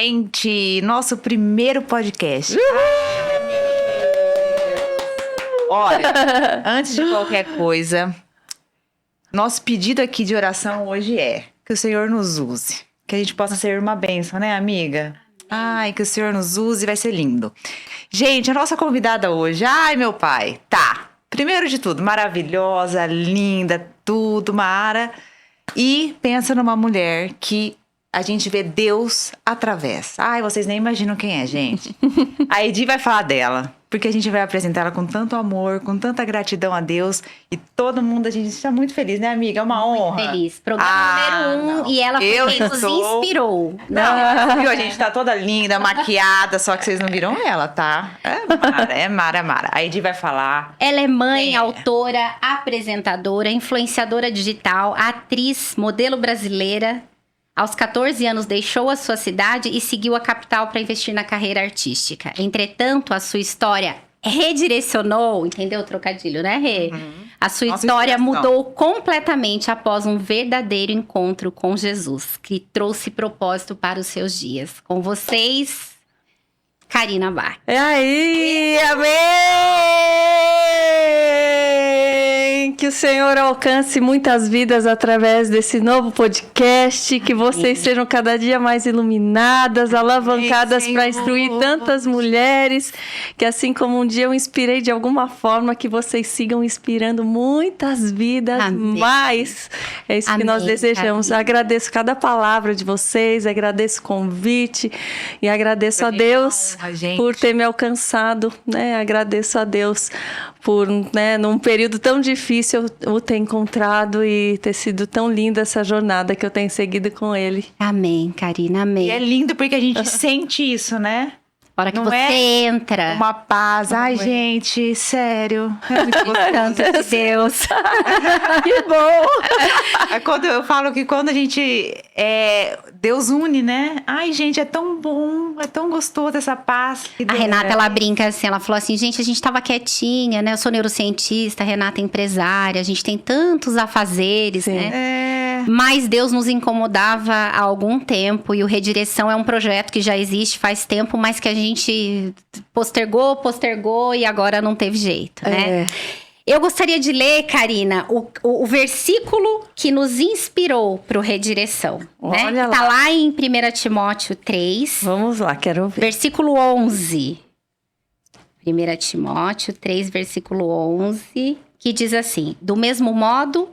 Gente, nosso primeiro podcast. Olha, antes de qualquer coisa, nosso pedido aqui de oração hoje é que o Senhor nos use. Que a gente possa ser uma bênção, né, amiga? Ai, que o Senhor nos use, vai ser lindo. Gente, a nossa convidada hoje, ai, meu pai, tá. Primeiro de tudo, maravilhosa, linda, tudo, Mara. E pensa numa mulher que a gente vê Deus através. Ai, vocês nem imaginam quem é, gente. A Edi vai falar dela, porque a gente vai apresentar ela com tanto amor, com tanta gratidão a Deus. E todo mundo, a gente está muito feliz, né, amiga? É uma honra. Muito feliz. Programa número 1 e ela foi quem nos inspirou. Não, viu? A gente tá toda linda, maquiada, só que vocês não viram ela, tá? É Mara. A Edi vai falar. Ela é mãe, autora, apresentadora, influenciadora digital, atriz, modelo brasileira. Aos 14 anos deixou a sua cidade e seguiu a capital para investir na carreira artística. Entretanto, a sua história redirecionou, entendeu o trocadilho, né, Rê? A sua história mudou completamente após um verdadeiro encontro com Jesus, que trouxe propósito para os seus dias. Com vocês, Karina Bach. E aí, amém! Que o Senhor alcance muitas vidas através desse novo podcast, que vocês sejam cada dia mais iluminadas, alavancadas para instruir tantas mulheres, que assim como um dia eu inspirei de alguma forma, que vocês sigam inspirando muitas vidas mais. É isso que nós desejamos. Agradeço cada palavra de vocês, agradeço o convite e agradeço a Deus por ter me alcançado, né? Agradeço a Deus por, né, num período tão difícil eu ter encontrado e ter sido tão linda essa jornada que eu tenho seguido com Ele. Amém, Karina, amém. E é lindo porque a gente sente isso, né? A hora que não você entra. Uma paz. Ai, gente, sério. É muito gostoso de Deus. Que bom! É quando eu falo que quando a gente... Deus une, né? Ai, gente, é tão bom, é tão gostoso essa paz. A Renata, ela brinca assim, ela falou assim, gente, a gente tava quietinha, né? Eu sou neurocientista, a Renata é empresária, a gente tem tantos afazeres, né? Mas Deus nos incomodava há algum tempo e o Redireção é um projeto que já existe faz tempo, mas que a gente postergou e agora não teve jeito, né? Eu gostaria de ler, Karina, o versículo que nos inspirou para o Redireção. Olha né? lá. Tá lá em 1 Timóteo 3. Vamos lá, quero ver. Versículo 11. 1 Timóteo 3, versículo 11, que diz assim: do mesmo modo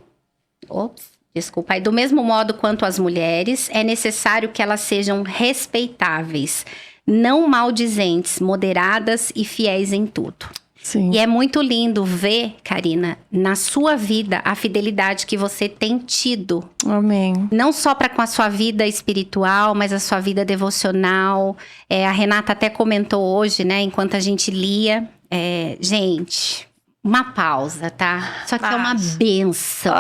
quanto as mulheres, é necessário que elas sejam respeitáveis, não maldizentes, moderadas e fiéis em tudo. Sim. E é muito lindo ver, Karina, na sua vida, a fidelidade que você tem tido. Amém. Não só para com a sua vida espiritual, mas a sua vida devocional. A Renata até comentou hoje, né, enquanto a gente lia. Gente, uma pausa, tá? Só que é uma bênção.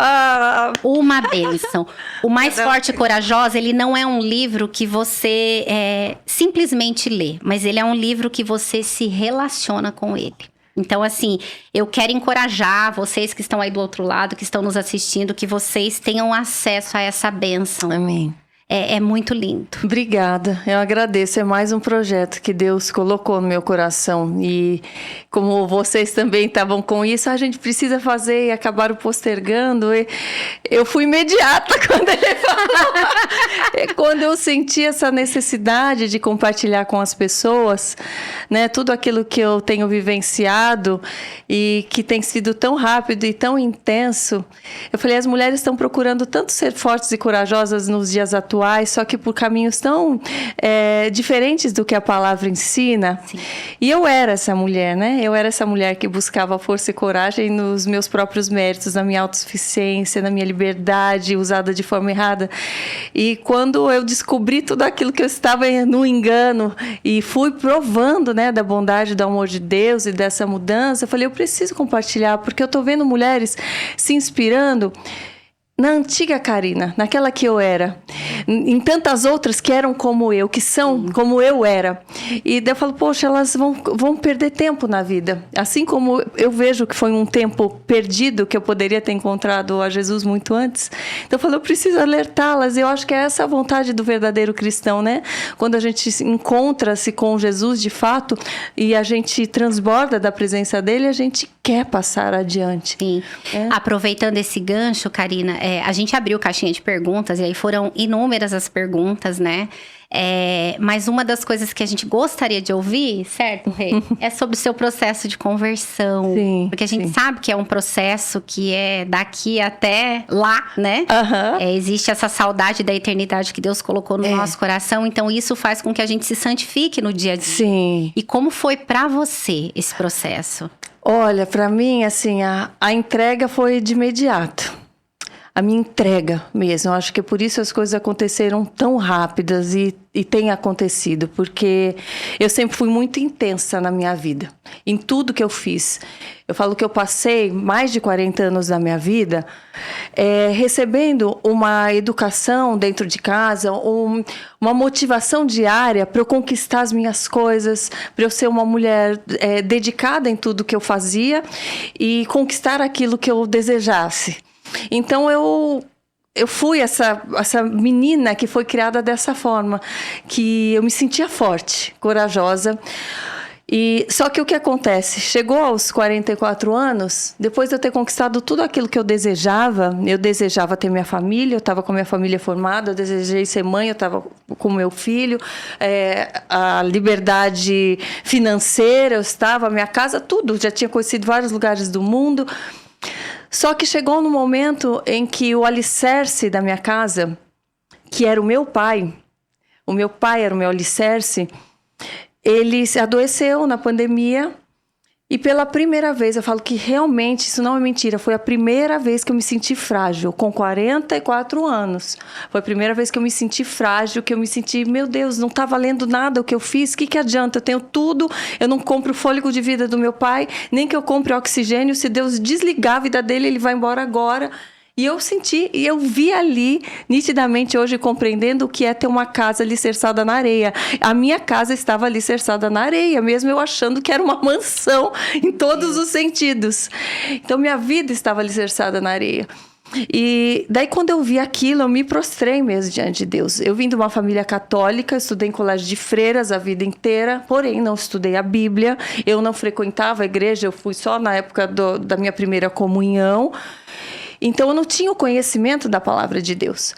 Uma bênção. O Mais Forte e Corajosa, ele não é um livro que você simplesmente lê, mas ele é um livro que você se relaciona com ele. Então, assim, eu quero encorajar vocês que estão aí do outro lado, que estão nos assistindo, que vocês tenham acesso a essa bênção. Amém. É muito lindo. Obrigada, eu agradeço. É mais um projeto que Deus colocou no meu coração. E como vocês também estavam com isso, a gente precisa fazer e acabaram postergando. E eu fui imediata quando ele falou. Quando eu senti essa necessidade de compartilhar com as pessoas, né, tudo aquilo que eu tenho vivenciado e que tem sido tão rápido e tão intenso. Eu falei, as mulheres estão procurando tanto ser fortes e corajosas nos dias atuais, só que por caminhos tão diferentes do que a palavra ensina. Sim. E eu era essa mulher, né? Eu era essa mulher que buscava força e coragem nos meus próprios méritos, na minha autossuficiência, na minha liberdade, usada de forma errada. E quando eu descobri tudo aquilo que eu estava no engano e fui provando, né, da bondade, do amor de Deus e dessa mudança, eu falei, eu preciso compartilhar, porque eu estou vendo mulheres se inspirando na antiga Karina, naquela que eu era, em tantas outras que eram como eu, que são como eu era. E daí eu falo, poxa, elas vão perder tempo na vida. Assim como eu vejo que foi um tempo perdido, que eu poderia ter encontrado a Jesus muito antes. Então eu falo, eu preciso alertá-las. Eu acho que é essa a vontade do verdadeiro cristão, né? Quando a gente encontra-se com Jesus de fato e a gente transborda da presença dele, a gente quer passar adiante. Sim. Aproveitando esse gancho, Karina, a gente abriu caixinha de perguntas e aí foram inúmeras as perguntas, né? Mas uma das coisas que a gente gostaria de ouvir, certo, Rê? É sobre o seu processo de conversão. Sim, porque a gente sabe que é um processo que é daqui até lá, né? Existe essa saudade da eternidade que Deus colocou no nosso coração. Então, isso faz com que a gente se santifique no dia a dia. Sim. E como foi pra você esse processo? Olha, para mim, assim, a entrega foi de imediato. A minha entrega mesmo. Eu acho que por isso as coisas aconteceram tão rápidas e tem acontecido. Porque eu sempre fui muito intensa na minha vida. Em tudo que eu fiz. Eu falo que eu passei mais de 40 anos da minha vida recebendo uma educação dentro de casa, uma motivação diária para eu conquistar as minhas coisas, para eu ser uma mulher dedicada em tudo que eu fazia e conquistar aquilo que eu desejasse. Então eu fui essa menina que foi criada dessa forma, que eu me sentia forte, corajosa. E só que o que acontece? Chegou aos 44 anos, depois de eu ter conquistado tudo aquilo que eu desejava ter minha família, eu estava com a minha família formada, eu desejei ser mãe, eu estava com meu filho, a liberdade financeira, eu estava, a minha casa, tudo, já tinha conhecido vários lugares do mundo. Só que chegou no momento em que o alicerce da minha casa, que era o meu pai era o meu alicerce, ele se adoeceu na pandemia e pela primeira vez, eu falo que realmente isso não é mentira, foi a primeira vez que eu me senti frágil, com 44 anos. Foi a primeira vez que eu me senti frágil, que eu me senti, meu Deus, não está valendo nada o que eu fiz, o que adianta? Eu tenho tudo, eu não compro o fôlego de vida do meu pai, nem que eu compre oxigênio, se Deus desligar a vida dele, ele vai embora agora. E eu senti, e eu vi ali, nitidamente hoje, compreendendo o que é ter uma casa alicerçada na areia. A minha casa estava alicerçada na areia, mesmo eu achando que era uma mansão em todos os sentidos. Então, minha vida estava alicerçada na areia. E daí, quando eu vi aquilo, eu me prostrei mesmo diante de Deus. Eu vim de uma família católica, estudei em colégio de freiras a vida inteira, porém não estudei a Bíblia, eu não frequentava a igreja, eu fui só na época da minha primeira comunhão. Então, eu não tinha o conhecimento da palavra de Deus.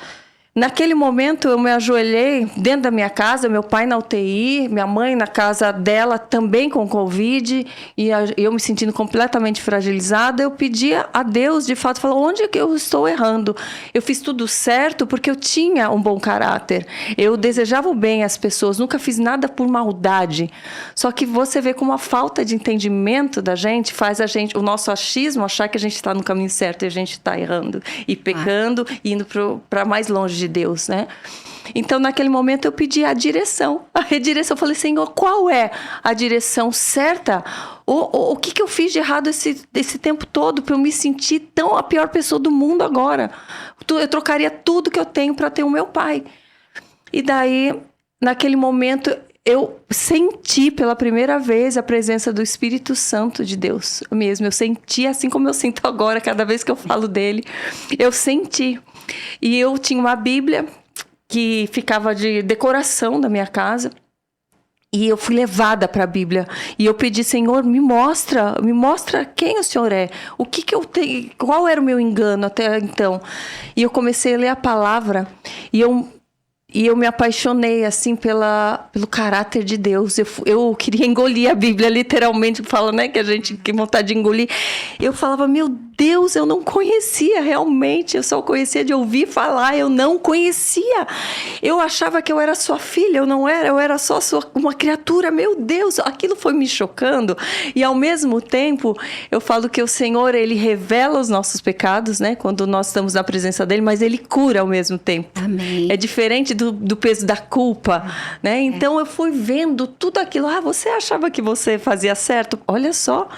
Naquele momento, eu me ajoelhei dentro da minha casa, meu pai na UTI, minha mãe na casa dela também com Covid, e eu me sentindo completamente fragilizada. Eu pedia a Deus, de fato, falou, onde é que eu estou errando? Eu fiz tudo certo porque eu tinha um bom caráter. Eu desejava o bem às pessoas, nunca fiz nada por maldade. Só que você vê como a falta de entendimento da gente faz o nosso achismo, achar que a gente está no caminho certo e a gente está errando e pecando e indo para mais longe de Deus, né? Então, naquele momento, eu pedi a direção. A redireção, eu falei, Senhor, qual é a direção certa? O que eu fiz de errado esse tempo todo para eu me sentir tão a pior pessoa do mundo agora? Eu trocaria tudo que eu tenho para ter o meu pai. E daí, naquele momento, eu senti pela primeira vez a presença do Espírito Santo de Deus mesmo. Eu senti, assim como eu sinto agora, cada vez que eu falo dele, eu senti. E eu tinha uma Bíblia que ficava de decoração da minha casa. E eu fui levada para a Bíblia. E eu pedi, Senhor, me mostra quem o Senhor é. O que eu tenho, qual era o meu engano até então. E eu comecei a ler a palavra. E eu me apaixonei, assim, pelo caráter de Deus. Eu queria engolir a Bíblia, literalmente, fala, né, que a gente tem vontade de engolir. Eu falava, meu Deus, eu não conhecia realmente, eu só conhecia de ouvir falar, eu não conhecia. Eu achava que eu era sua filha, eu não era, eu era só uma criatura, meu Deus, aquilo foi me chocando. E ao mesmo tempo, eu falo que o Senhor, Ele revela os nossos pecados, né, quando nós estamos na presença dEle, mas Ele cura ao mesmo tempo. Amém. É diferente do peso da culpa, né? Então eu fui vendo tudo aquilo. Você achava que você fazia certo? Olha só,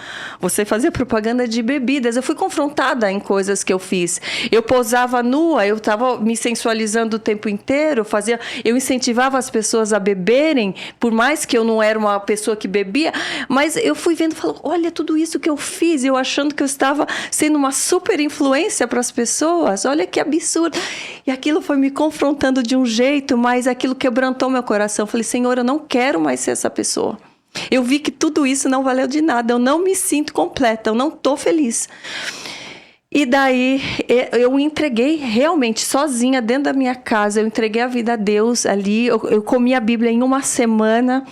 você fazia propaganda de bebidas. Eu fui confrontada em coisas que eu fiz. Eu posava nua, eu estava me sensualizando o tempo inteiro, eu incentivava as pessoas a beberem, por mais que eu não era uma pessoa que bebia, mas eu fui vendo e falando, olha tudo isso que eu fiz, eu achando que eu estava sendo uma super influência para as pessoas, olha que absurdo. E aquilo foi me confrontando de um jeito, mas aquilo quebrantou meu coração. Eu falei, Senhor, eu não quero mais ser essa pessoa. Eu vi que tudo isso não valeu de nada, eu não me sinto completa, eu não estou feliz. E daí eu entreguei realmente sozinha dentro da minha casa, eu entreguei a vida a Deus ali, eu comi a Bíblia em uma semana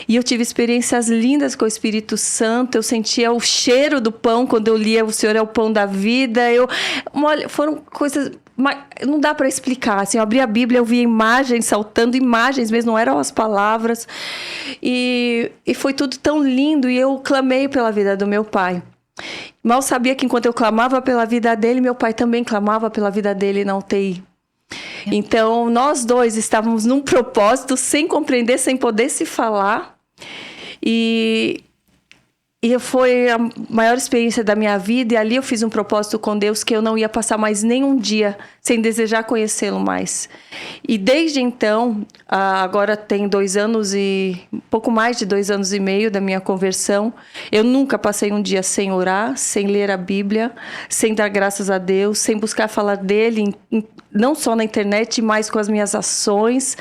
e eu tive experiências lindas com o Espírito Santo, eu sentia o cheiro do pão quando eu lia O Senhor é o Pão da Vida, foram coisas... Mas não dá para explicar, assim, eu abri a Bíblia, eu via imagens, saltando imagens mesmo, não eram as palavras, e foi tudo tão lindo, e eu clamei pela vida do meu pai. Mal sabia que enquanto eu clamava pela vida dele, meu pai também clamava pela vida dele na UTI. Então, nós dois estávamos num propósito, sem compreender, sem poder se falar, e foi a maior experiência da minha vida, e ali eu fiz um propósito com Deus que eu não ia passar mais nenhum dia sem desejar conhecê-lo mais. E desde então, agora tem 2 anos e... pouco mais de 2 anos e meio da minha conversão, eu nunca passei um dia sem orar, sem ler a Bíblia, sem dar graças a Deus, sem buscar falar dele, não só na internet, mas com as minhas ações,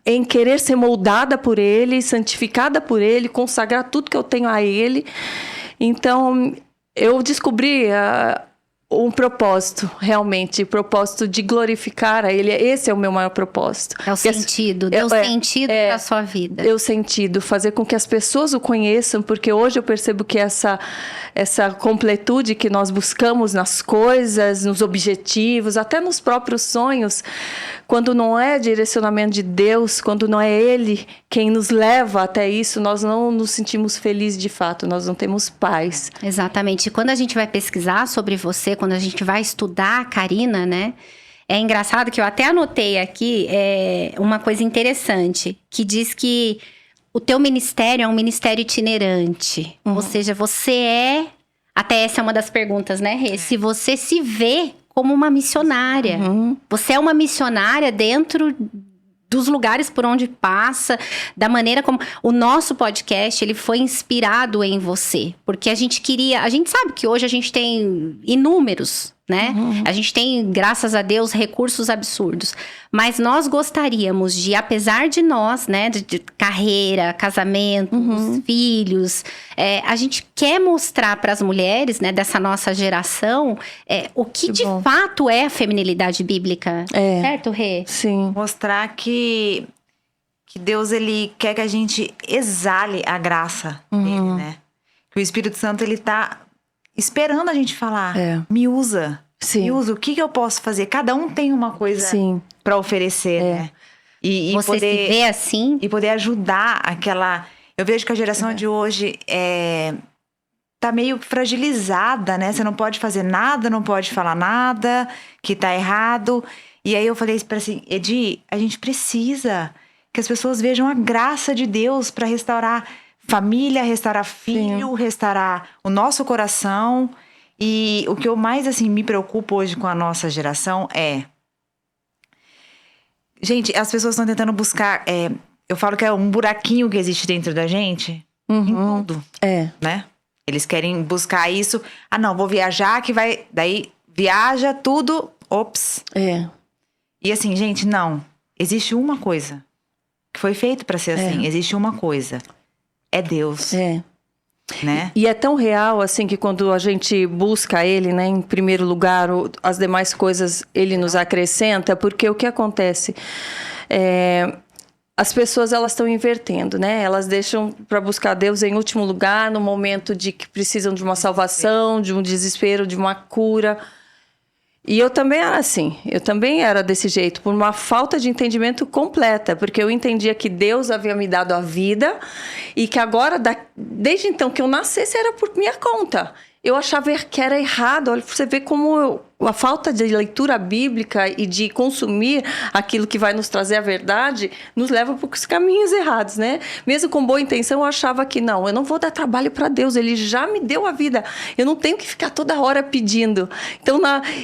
em querer ser moldada por Ele, santificada por Ele, consagrar tudo que eu tenho a Ele. Então, eu descobri um propósito, realmente, o propósito de glorificar a Ele. Esse é o meu maior propósito. É o sentido, deu sentido para a sua vida. Deu sentido, fazer com que as pessoas o conheçam, porque hoje eu percebo que essa completude que nós buscamos nas coisas, nos objetivos, até nos próprios sonhos, quando não é direcionamento de Deus, quando não é Ele quem nos leva até isso, nós não nos sentimos felizes de fato, nós não temos paz. Exatamente. Quando a gente vai pesquisar sobre você, quando a gente vai estudar a Karina, né? É engraçado que eu até anotei aqui uma coisa interessante, que diz que o teu ministério é um ministério itinerante. Ou seja, você até essa é uma das perguntas, né, Rê? Se você se vê como uma missionária. Você é uma missionária dentro dos lugares por onde passa, da maneira como... O nosso podcast, ele foi inspirado em você. Porque a gente sabe que hoje a gente tem inúmeros, né? A gente tem, graças a Deus, recursos absurdos. Mas nós gostaríamos de, apesar de nós, né? De carreira, casamento, filhos... a gente quer mostrar para as mulheres, né? Dessa nossa geração... o que de fato é a feminilidade bíblica. Certo, Rê? Sim. Mostrar que Deus, ele quer que a gente exale a graça dele, né? Que o Espírito Santo, ele tá... esperando a gente falar, me usa. Sim. Me usa, o que eu posso fazer? Cada um tem uma coisa para oferecer, né? E você poder, se vê assim? E poder ajudar aquela... Eu vejo que a geração de hoje tá meio fragilizada, né? Você não pode fazer nada, não pode falar nada, que tá errado. E aí eu falei para assim, Edi, a gente precisa que as pessoas vejam a graça de Deus para restaurar família, restaurar filho, restaurar o nosso coração. E o que eu mais, assim, me preocupo hoje com a nossa geração é... Gente, as pessoas estão tentando buscar... eu falo que é um buraquinho que existe dentro da gente. Em tudo. Né? Eles querem buscar isso. Ah, não, vou viajar que vai... Daí, viaja, tudo... Ops. E assim, gente, não. Existe uma coisa que foi feito para ser assim. Existe uma coisa. É Deus. Né? E é tão real, assim, que quando a gente busca Ele, né, em primeiro lugar, as demais coisas Ele nos acrescenta, porque o que acontece? As pessoas, elas estão invertendo, né? Elas deixam para buscar Deus em último lugar, no momento de que precisam de uma salvação, de um desespero, de uma cura. E eu também era assim, eu também era desse jeito, por uma falta de entendimento completa, porque eu entendia que Deus havia me dado a vida e que agora, desde então que eu nascesse, era por minha conta. Eu achava que era errado, olha, você vê como a falta de leitura bíblica e de consumir aquilo que vai nos trazer a verdade nos leva para os caminhos errados, né? Mesmo com boa intenção, eu achava que não, eu não vou dar trabalho para Deus, Ele já me deu a vida, eu não tenho que ficar toda hora pedindo. Então,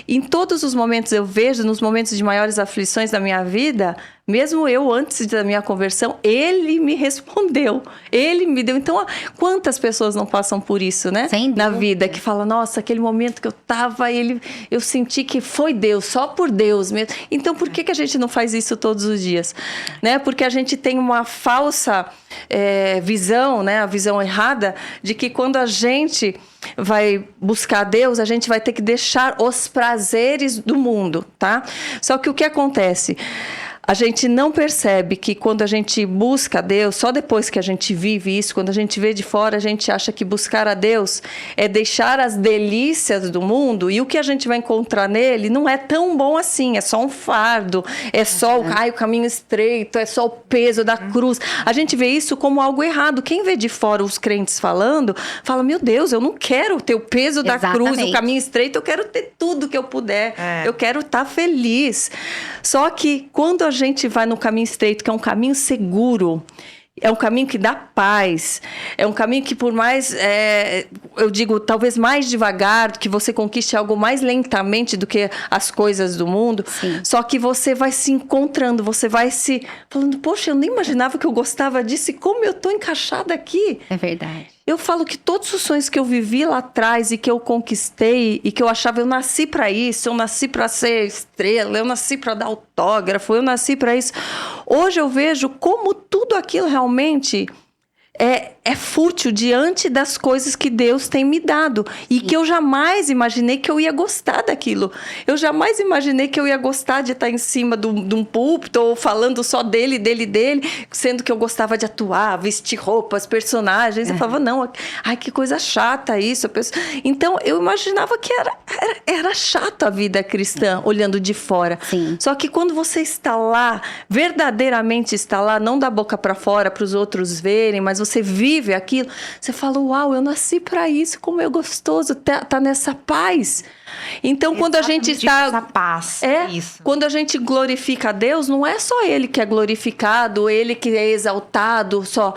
em todos os momentos eu vejo, nos momentos de maiores aflições da minha vida, mesmo eu, antes da minha conversão, Ele me respondeu. Ele me deu. Então, quantas pessoas não passam por isso, né? Sem dúvida. Na vida, que fala, nossa, aquele momento que eu tava, eu senti que foi Deus, só por Deus mesmo. Então, por que a gente não faz isso todos os dias? Né? Porque a gente tem uma falsa visão, né? A visão errada de que quando a gente vai buscar Deus, a gente vai ter que deixar os prazeres do mundo, tá? Só que o que acontece? A gente não percebe que quando a gente busca a Deus, só depois que a gente vive isso, quando a gente vê de fora, a gente acha que buscar a Deus é deixar as delícias do mundo, e o que a gente vai encontrar nele não é tão bom assim, é só um fardo, é só o caminho estreito, é só o peso da cruz. A gente vê isso como algo errado. Quem vê de fora os crentes falando, fala, meu Deus, eu não quero ter o peso da cruz, o caminho estreito, eu quero ter tudo que eu puder, eu quero estar feliz. Só que quando a gente vai no caminho estreito, que é um caminho seguro, é um caminho que dá paz, é um caminho que por mais, eu digo, talvez mais devagar, que você conquiste algo mais lentamente do que as coisas do mundo. Sim. Só que você vai se encontrando, você vai se falando, poxa, eu nem imaginava que eu gostava disso e como eu tô encaixada aqui. É verdade. Eu falo que todos os sonhos que eu vivi lá atrás e que eu conquistei e que eu achava, eu nasci para isso, eu nasci para ser estrela, eu nasci para dar autógrafo, eu nasci para isso. Hoje eu vejo como tudo aquilo realmente é fútil diante das coisas que Deus tem me dado e que eu jamais imaginei que eu ia gostar daquilo. Eu jamais imaginei que eu ia gostar de estar em cima de um púlpito ou falando só dele, sendo que eu gostava de atuar, vestir roupas, personagens. Eu falava, não, ai, que coisa chata isso. Então, eu imaginava que era chata a vida cristã, olhando de fora. Sim. Só que quando você está lá, verdadeiramente está lá, não da boca para fora para os outros verem, mas você vive aquilo, você fala, uau, eu nasci para isso, como é gostoso tá nessa paz. Então, quando a gente está... Essa paz, isso. Quando a gente glorifica a Deus, não é só Ele que é glorificado, Ele que é exaltado, só...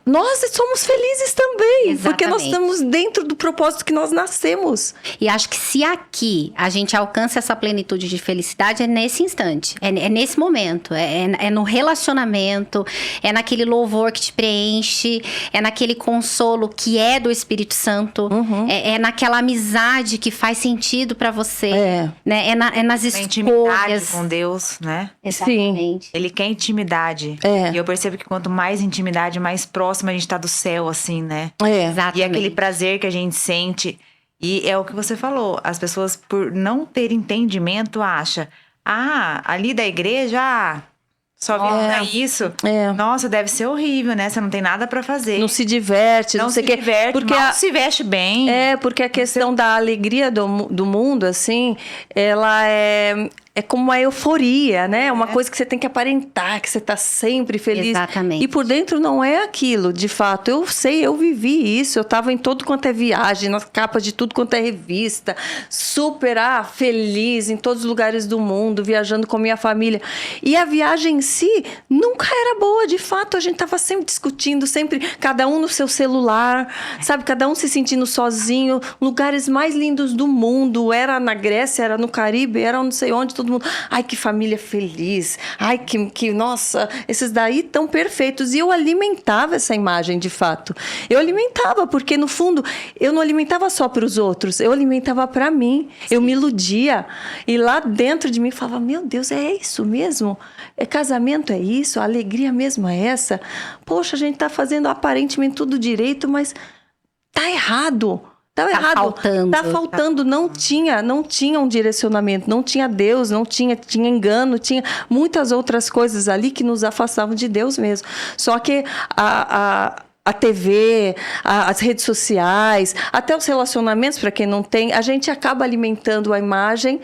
Nós somos felizes também, Exatamente. porque nós estamos dentro do propósito que nós nascemos. E acho que se aqui a gente alcança essa plenitude de felicidade, é nesse instante, é nesse momento, é no relacionamento, é naquele louvor que te preenche, é naquele consolo que é do Espírito Santo, é naquela amizade que faz sentido pra você, né? É nas A escolhas. intimidade com Deus, né? Exatamente. Ele quer intimidade. E eu percebo que quanto mais intimidade, mais próximo a gente tá do céu, assim, né? Exatamente. E aquele prazer que a gente sente. E é o que você falou. As pessoas, por não ter entendimento, acham... ali da igreja... Só vive isso. Nossa, deve ser horrível, né? Você não tem nada pra fazer. Não se diverte, não sei o quê. Porque mal se veste bem. Porque a questão da alegria do mundo, assim, ela é como uma euforia, né? É uma coisa que você tem que aparentar, que você tá sempre feliz. Exatamente. E por dentro não é aquilo, de fato. Eu sei, eu vivi isso. Eu tava em tudo quanto é viagem, nas capas de tudo quanto é revista. Super feliz em todos os lugares do mundo, viajando com minha família. E a viagem em si nunca era boa, de fato. A gente tava sempre discutindo, sempre cada um no seu celular, sabe? Cada um se sentindo sozinho. Lugares mais lindos do mundo. Era na Grécia, era no Caribe, era não sei onde, todo mundo. Ai, que família feliz. Ai, que nossa, esses daí tão perfeitos. E eu alimentava essa imagem, de fato. Eu alimentava, porque no fundo, eu não alimentava só para os outros, eu alimentava para mim. Eu me iludia. E lá dentro de mim falava, meu Deus, é isso mesmo? Casamento é isso? A alegria mesmo é essa? Poxa, a gente tá fazendo aparentemente tudo direito, mas tá errado. Tá errado. Tá faltando. Não tinha um direcionamento, não tinha Deus, tinha engano, tinha muitas outras coisas ali que nos afastavam de Deus mesmo. Só que a TV, as redes sociais, até os relacionamentos, para quem não tem, a gente acaba alimentando a imagem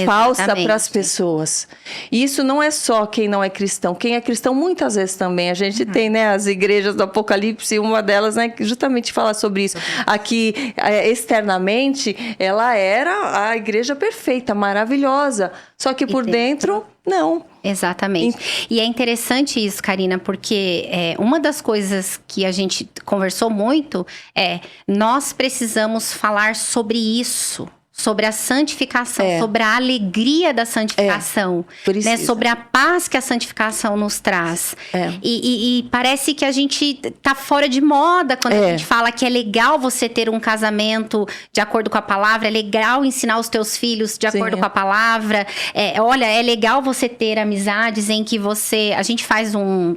falsa Exatamente. para as pessoas. E isso não é só quem não é cristão. Quem é cristão, muitas vezes também. A gente tem, né, as igrejas do Apocalipse, uma delas, né, que justamente fala sobre isso. Aqui, externamente, ela era a igreja perfeita, maravilhosa. Só que por dentro, não. Exatamente. E é interessante isso, Karina, porque uma das coisas que a gente conversou muito é nós precisamos falar sobre isso. Sobre a santificação, sobre a alegria da santificação, né? Sobre a paz que a santificação nos traz. E parece que a gente tá fora de moda quando a gente fala que é legal você ter um casamento de acordo com a palavra, é legal ensinar os teus filhos de acordo com a palavra. Olha, é legal você ter amizades em que você... A gente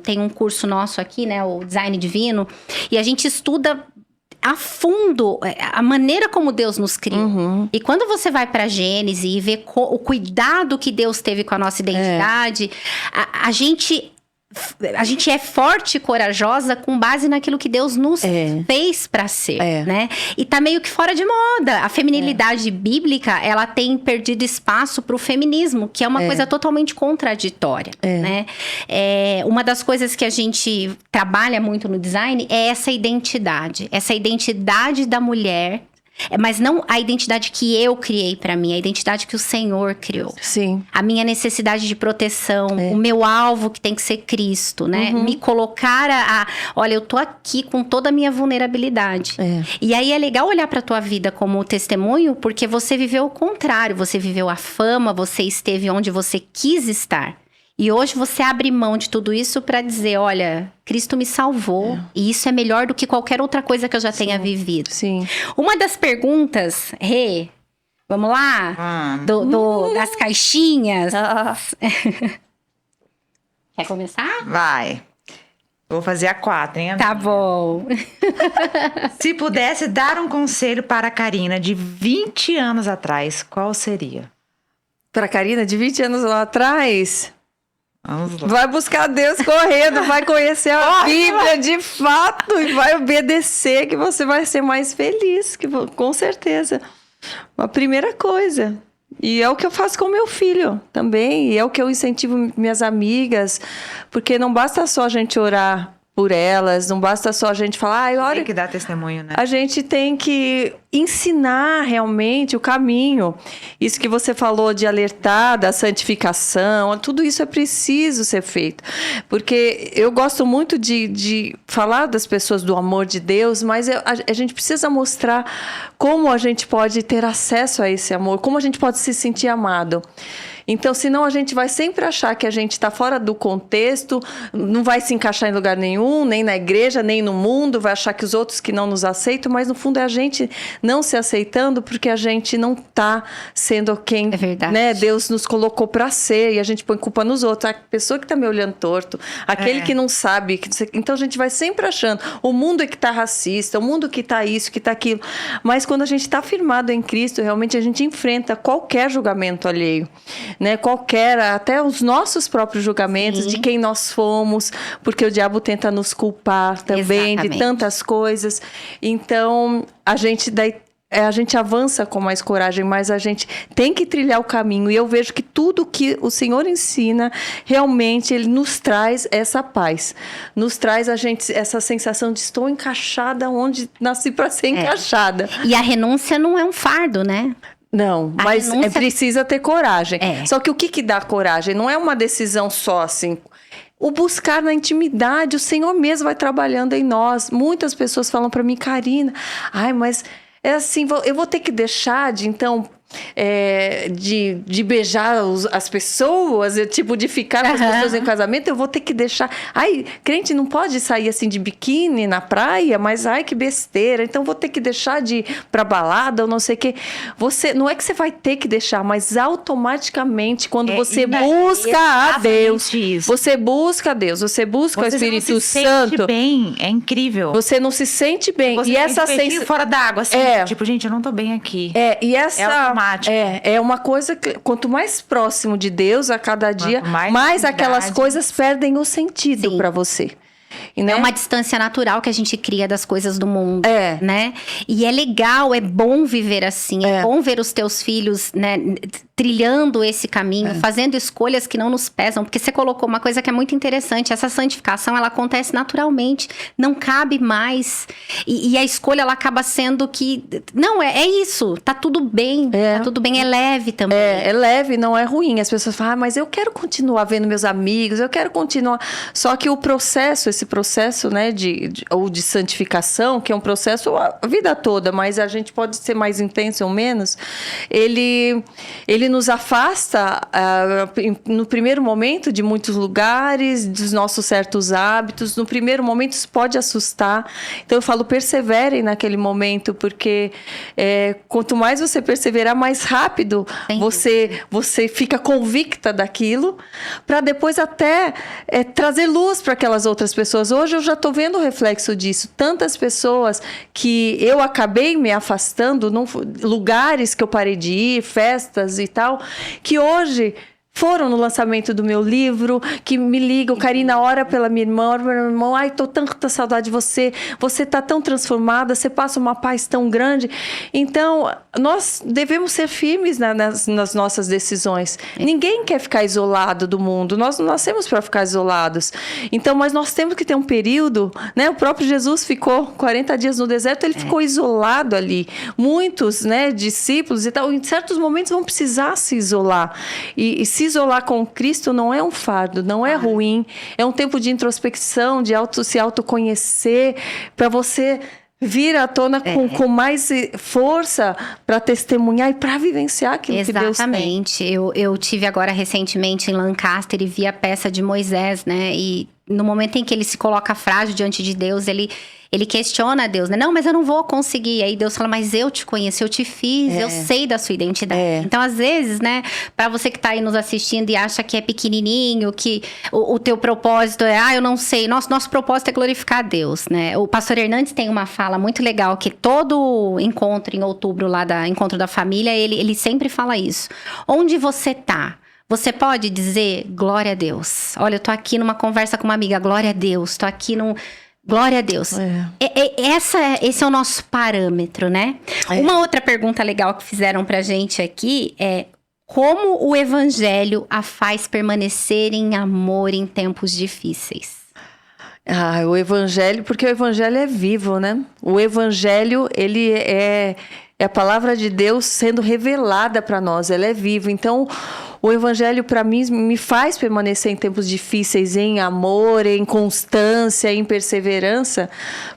tem um curso nosso aqui, né? O Design Divino, e a gente estuda a fundo a maneira como Deus nos criou. E quando você vai para Gênesis e vê o cuidado que Deus teve com a nossa identidade, a gente é forte e corajosa com base naquilo que Deus nos fez para ser, né? E tá meio que fora de moda. A feminilidade bíblica, ela tem perdido espaço pro feminismo, que é uma coisa totalmente contraditória, né? Uma das coisas que a gente trabalha muito no design é essa identidade da mulher. Mas não a identidade que eu criei pra mim, a identidade que o Senhor criou. Sim. A minha necessidade de proteção, o meu alvo que tem que ser Cristo, né? Me colocar olha, eu tô aqui com toda a minha vulnerabilidade. E aí é legal olhar pra tua vida como testemunho, porque você viveu o contrário, você viveu a fama, você esteve onde você quis estar. E hoje você abre mão de tudo isso para dizer, olha, Cristo me salvou. E isso é melhor do que qualquer outra coisa que eu já tenha vivido. Sim. Uma das perguntas, Rê, vamos lá? Das caixinhas. Quer começar? Vai. Vou fazer a 4, hein, amiga? Tá bom. Se pudesse dar um conselho para a Karina de 20 anos atrás, qual seria? Para a Karina, de 20 anos lá atrás... Vamos lá. Vai buscar Deus correndo, vai conhecer a Bíblia de fato e vai obedecer, que você vai ser mais feliz, com certeza. A primeira coisa. E é o que eu faço com meu filho também, e é o que eu incentivo minhas amigas, porque não basta só a gente orar por elas, não basta só a gente falar, olha, Tem que dar testemunho, né? a gente tem que ensinar realmente o caminho. Isso que você falou de alertar da santificação, tudo isso é preciso ser feito. Porque eu gosto muito de falar das pessoas do amor de Deus, mas a gente precisa mostrar como a gente pode ter acesso a esse amor, como a gente pode se sentir amado. Então, senão a gente vai sempre achar que a gente está fora do contexto, não vai se encaixar em lugar nenhum, nem na igreja, nem no mundo, vai achar que os outros que não nos aceitam, mas no fundo é a gente não se aceitando porque a gente não está sendo quem Deus nos colocou para ser, e a gente põe culpa nos outros, a pessoa que está me olhando torto, aquele que não sabe. Então a gente vai sempre achando, o mundo é que está racista, o mundo que está isso, que está aquilo. Mas quando a gente está firmado em Cristo, realmente a gente enfrenta qualquer julgamento alheio. Né, até os nossos próprios julgamentos de quem nós fomos, porque o diabo tenta nos culpar também de tantas coisas. Então, a gente avança com mais coragem, mas a gente tem que trilhar o caminho. E eu vejo que tudo que o Senhor ensina, realmente, Ele nos traz essa paz. Nos traz essa sensação de estou encaixada onde nasci para ser encaixada. E a renúncia não é um fardo, né? Não, mas precisa ter coragem. Só que o que dá coragem? Não é uma decisão só assim. O buscar na intimidade, o Senhor mesmo vai trabalhando em nós. Muitas pessoas falam para mim, Karina, mas é assim, eu vou ter que deixar de, então... de beijar as pessoas, de ficar com as pessoas em casamento, eu vou ter que deixar. Crente não pode sair assim de biquíni na praia, mas que besteira. Então vou ter que deixar de ir pra balada ou não sei o quê. Não é que você vai ter que deixar, mas automaticamente, quando você busca a Deus, você busca a Deus, você busca o Espírito Santo. Você não se sente bem, é incrível. Você não se sente bem. Você e essa sensação fora d'água, assim, gente, eu não tô bem aqui. E essa é uma coisa que, quanto mais próximo de Deus a cada dia, mais aquelas coisas perdem o sentido para você. né? É uma distância natural que a gente cria das coisas do mundo, É. né? E é legal, é bom viver assim. É bom ver os teus filhos, né, trilhando esse caminho, fazendo escolhas que não nos pesam. Porque você colocou uma coisa que é muito interessante. Essa santificação, ela acontece naturalmente. Não cabe mais. E a escolha, ela acaba sendo que... Não, é isso. Tá tudo bem. Tá tudo bem. É leve também. É leve, não é ruim. As pessoas falam, mas eu quero continuar vendo meus amigos, eu quero continuar. Só que esse processo, né, de santificação, que é um processo a vida toda, mas a gente pode ser mais intenso ou menos, ele nos afasta no primeiro momento de muitos lugares, dos nossos certos hábitos. No primeiro momento isso pode assustar. Então eu falo, perseverem naquele momento, porque quanto mais você perseverar, mais rápido você fica convicta daquilo, para depois até trazer luz para aquelas outras pessoas. Hoje eu já estou vendo o reflexo disso. Tantas pessoas que eu acabei me afastando, lugares que eu parei de ir, festas e tal, que hoje foram no lançamento do meu livro, que me ligam, Karina, ora pela minha irmã, ora pelo meu irmão, ai, tô tanta saudade de você, você tá tão transformada, você passa uma paz tão grande. Então, nós devemos ser firmes nas nossas decisões. Ninguém quer ficar isolado do mundo, nós não nascemos para ficar isolados. Então, mas nós temos que ter um período, né? O próprio Jesus ficou 40 dias no deserto, ele ficou isolado ali. Muitos, né, discípulos e tal, em certos momentos vão precisar se isolar. E se isolar com Cristo não é um fardo, não é ruim. É um tempo de introspecção, de se autoconhecer, para você vir à tona com mais força para testemunhar e para vivenciar aquilo que Deus tem. Exatamente. Eu tive agora recentemente em Lancaster e vi a peça de Moisés, né? E no momento em que ele se coloca frágil diante de Deus, ele questiona a Deus, né? Não, mas eu não vou conseguir. Aí Deus fala, mas eu te conheço, eu te fiz, eu sei da sua identidade. Então, às vezes, né, para você que tá aí nos assistindo e acha que é pequenininho, que o teu propósito eu não sei. Nosso propósito é glorificar a Deus, né? O pastor Hernandes tem uma fala muito legal, que todo encontro em outubro lá Encontro da Família, ele sempre fala isso. Onde você tá? Você pode dizer, glória a Deus. Olha, eu tô aqui numa conversa com uma amiga, glória a Deus. Tô aqui num... Glória a Deus. Esse é o nosso parâmetro, né? Uma outra pergunta legal que fizeram pra gente aqui é: como o evangelho a faz permanecer em amor em tempos difíceis? O evangelho, porque o evangelho é vivo, né? O evangelho, ele é a palavra de Deus sendo revelada para nós, ela é viva. Então, o evangelho, para mim, me faz permanecer em tempos difíceis, em amor, em constância, em perseverança,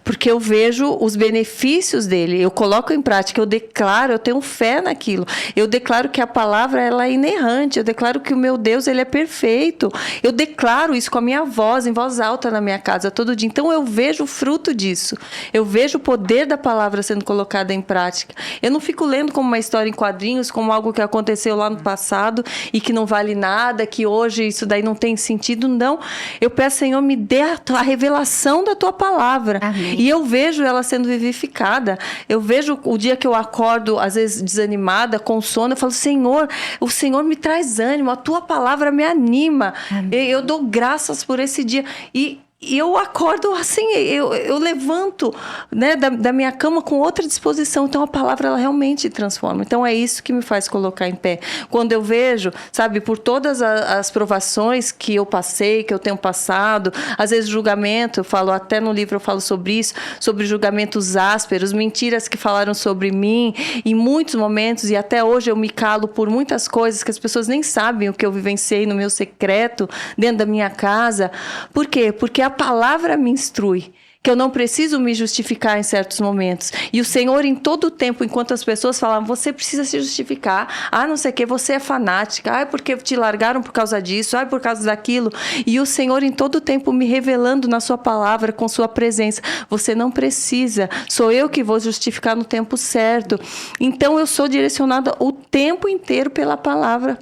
porque eu vejo os benefícios dele, eu coloco em prática, eu declaro, eu tenho fé naquilo, eu declaro que a palavra ela é inerrante, eu declaro que o meu Deus ele é perfeito, eu declaro isso com a minha voz, em voz alta na minha casa todo dia. Então eu vejo o fruto disso, eu vejo o poder da palavra sendo colocada em prática. Eu não fico lendo como uma história em quadrinhos, como algo que aconteceu lá no passado e que não vale nada, que hoje isso daí não tem sentido. Não, eu peço, Senhor, me dê a revelação da tua palavra. Amém. E eu vejo ela sendo vivificada. Eu vejo o dia que eu acordo, às vezes desanimada, com sono, eu falo, Senhor, o Senhor me traz ânimo, a tua palavra me anima. Eu dou graças por esse dia. E eu acordo assim, eu levanto, né, da minha cama com outra disposição. Então a palavra ela realmente transforma. Então é isso que me faz colocar em pé. Quando eu vejo, sabe, por todas as provações que eu passei, que eu tenho passado, às vezes julgamento, eu falo, até no livro eu falo sobre isso, sobre julgamentos ásperos, mentiras que falaram sobre mim, em muitos momentos, e até hoje eu me calo por muitas coisas que as pessoas nem sabem o que eu vivenciei no meu secreto, dentro da minha casa. Por quê? Porque a palavra me instrui, que eu não preciso me justificar em certos momentos. E o Senhor, em todo o tempo, enquanto as pessoas falavam, você precisa se justificar, não sei o que, você é fanática, é porque te largaram por causa disso, por causa daquilo. E o Senhor, em todo o tempo, me revelando na sua palavra, com sua presença, você não precisa, sou eu que vou justificar no tempo certo. Então, eu sou direcionada o tempo inteiro pela palavra.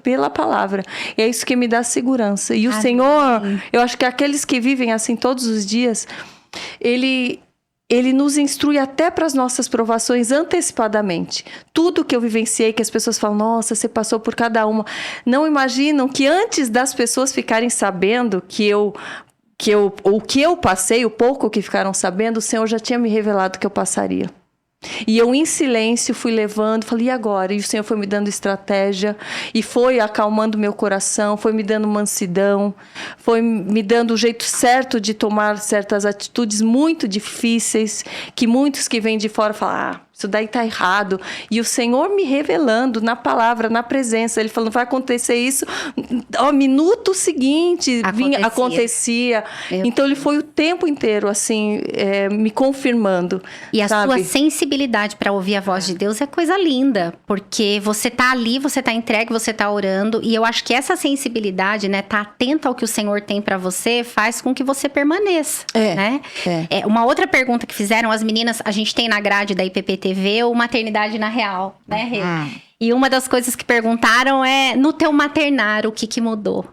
E é isso que me dá segurança. E o Senhor, eu acho que aqueles que vivem assim todos os dias, Ele nos instrui até para as nossas provações antecipadamente. Tudo que eu vivenciei, que as pessoas falam, nossa, você passou por cada uma. Não imaginam que antes das pessoas ficarem sabendo que eu o que eu passei, o pouco que ficaram sabendo, o Senhor já tinha me revelado que eu passaria. E eu, em silêncio, fui levando, falei, e agora? E o Senhor foi me dando estratégia, e foi acalmando meu coração, foi me dando mansidão, foi me dando o jeito certo de tomar certas atitudes muito difíceis, que muitos que vêm de fora falam, isso daí tá errado. E o Senhor me revelando na palavra, na presença. Ele falando, vai acontecer isso. Ao minuto seguinte, acontecia. Então, ele foi o tempo inteiro, assim, me confirmando. E a sabe? sua sensibilidade para ouvir a voz de Deus é coisa linda. Porque você tá ali, você tá entregue, você tá orando. E eu acho que essa sensibilidade, né, tá atenta ao que o Senhor tem para você, faz com que você permaneça, né? Uma outra pergunta que fizeram as meninas, a gente tem na grade da IPPTV o Maternidade na Real, né, Rê? E uma das coisas que perguntaram é, no teu maternar, o que mudou?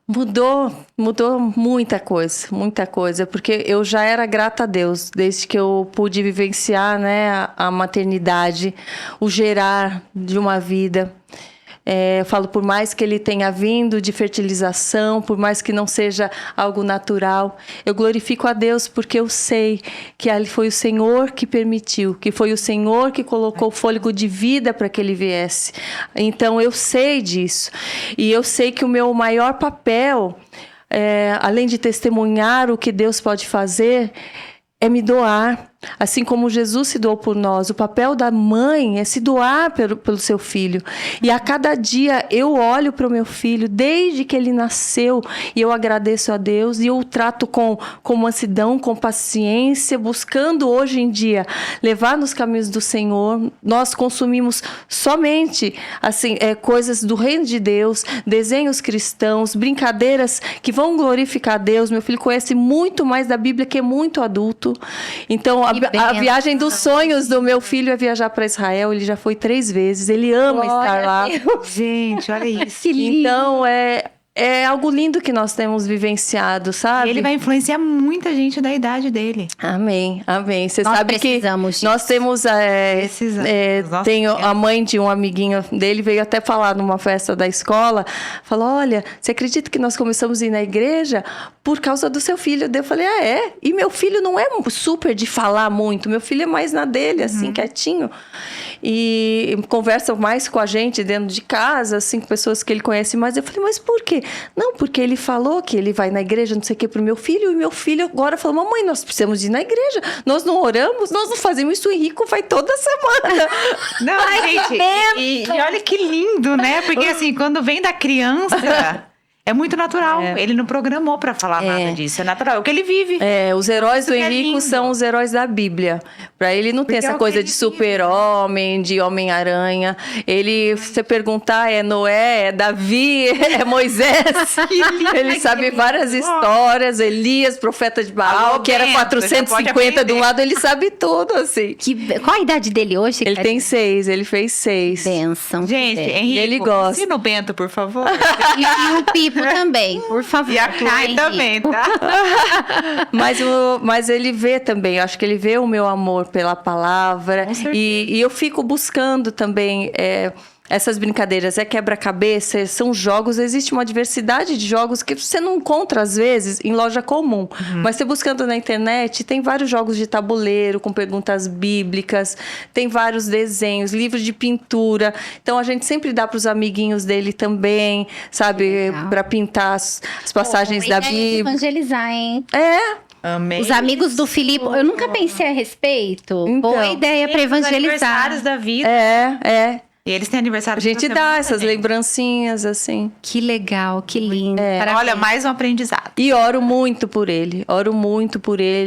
Mudou muita coisa, porque eu já era grata a Deus, desde que eu pude vivenciar, né, a maternidade, o gerar de uma vida. Eu falo, por mais que ele tenha vindo de fertilização, por mais que não seja algo natural, eu glorifico a Deus porque eu sei que ali foi o Senhor que permitiu, que foi o Senhor que colocou o fôlego de vida para que ele viesse. Então, eu sei disso. E eu sei que o meu maior papel, além de testemunhar o que Deus pode fazer, é me doar. Assim como Jesus se doou por nós, o papel da mãe é se doar pelo seu filho. E a cada dia eu olho para o meu filho, desde que ele nasceu, e eu agradeço a Deus, e eu o trato com mansidão, com paciência, buscando hoje em dia levar nos caminhos do Senhor. Nós consumimos somente assim, coisas do reino de Deus, desenhos cristãos, brincadeiras que vão glorificar a Deus. Meu filho conhece muito mais da Bíblia que é muito adulto. Então, a viagem dos sonhos do meu filho é viajar para Israel. Ele já foi 3 vezes. Ele ama estar lá. Gente, olha isso. Que lindo. Então, é algo lindo que nós temos vivenciado, sabe? E ele vai influenciar muita gente da idade dele. Amém, amém. Você Nós sabe que precisamos disso. nós temos... Tem a mãe de um amiguinho dele, veio até falar numa festa da escola, falou, olha, você acredita que nós começamos a ir na igreja por causa do seu filho? Eu falei, E meu filho não é super de falar muito, meu filho é mais na dele, assim, quietinho. E conversa mais com a gente dentro de casa, assim, com pessoas que ele conhece mais. Eu falei, mas por quê? Não, porque ele falou que ele vai na igreja, não sei o que, pro meu filho. E meu filho agora falou, mamãe, nós precisamos ir na igreja. Nós não oramos, nós não fazemos isso. O Henrico vai toda semana. Não, gente, e olha que lindo, né? Porque assim, quando vem da criança... É muito natural. Ele não programou pra falar nada disso. É natural. É o que ele vive. Os heróis do Isso que é Henrico lindo. são os heróis da Bíblia. Pra ele não tem Porque essa é o coisa que de ele super-homem, de Homem-Aranha. Ele, se você perguntar, é Noé, é Davi, é Moisés. Que lindo, Ele que sabe lindo. várias histórias. Elias, profeta de Baal, Alô, que era Bento, você pode 450 de um aprender. lado, ele sabe tudo, assim. Qual a idade dele hoje? Ele tem 6, ele fez 6. Bênção. Gente, Henrique, ele gosta. ensina o Bento, por favor. E o Pipo também, por favor. E a Chloe Henrique? também, tá? Mas ele vê também, eu acho que ele vê o meu amor pela palavra. Com certeza. E eu fico buscando também essas brincadeiras. Quebra-cabeça, são jogos, existe uma diversidade de jogos que você não encontra, às vezes, em loja comum. Mas você buscando na internet, tem vários jogos de tabuleiro, com perguntas bíblicas, tem vários desenhos, livros de pintura. Então, a gente sempre dá para os amiguinhos dele também, sabe? Para pintar as passagens da Ideia de Bíblia. evangelizar, hein? Amei. Os amigos do Filipe, eu nunca pensei a respeito. Então. Boa ideia para Os evangelizar. aniversários da vida. É. E eles têm aniversário A gente toda dá semana essas também. lembrancinhas, assim. Que legal, que lindo. Parabéns. Olha, mais um aprendizado. E oro muito por ele,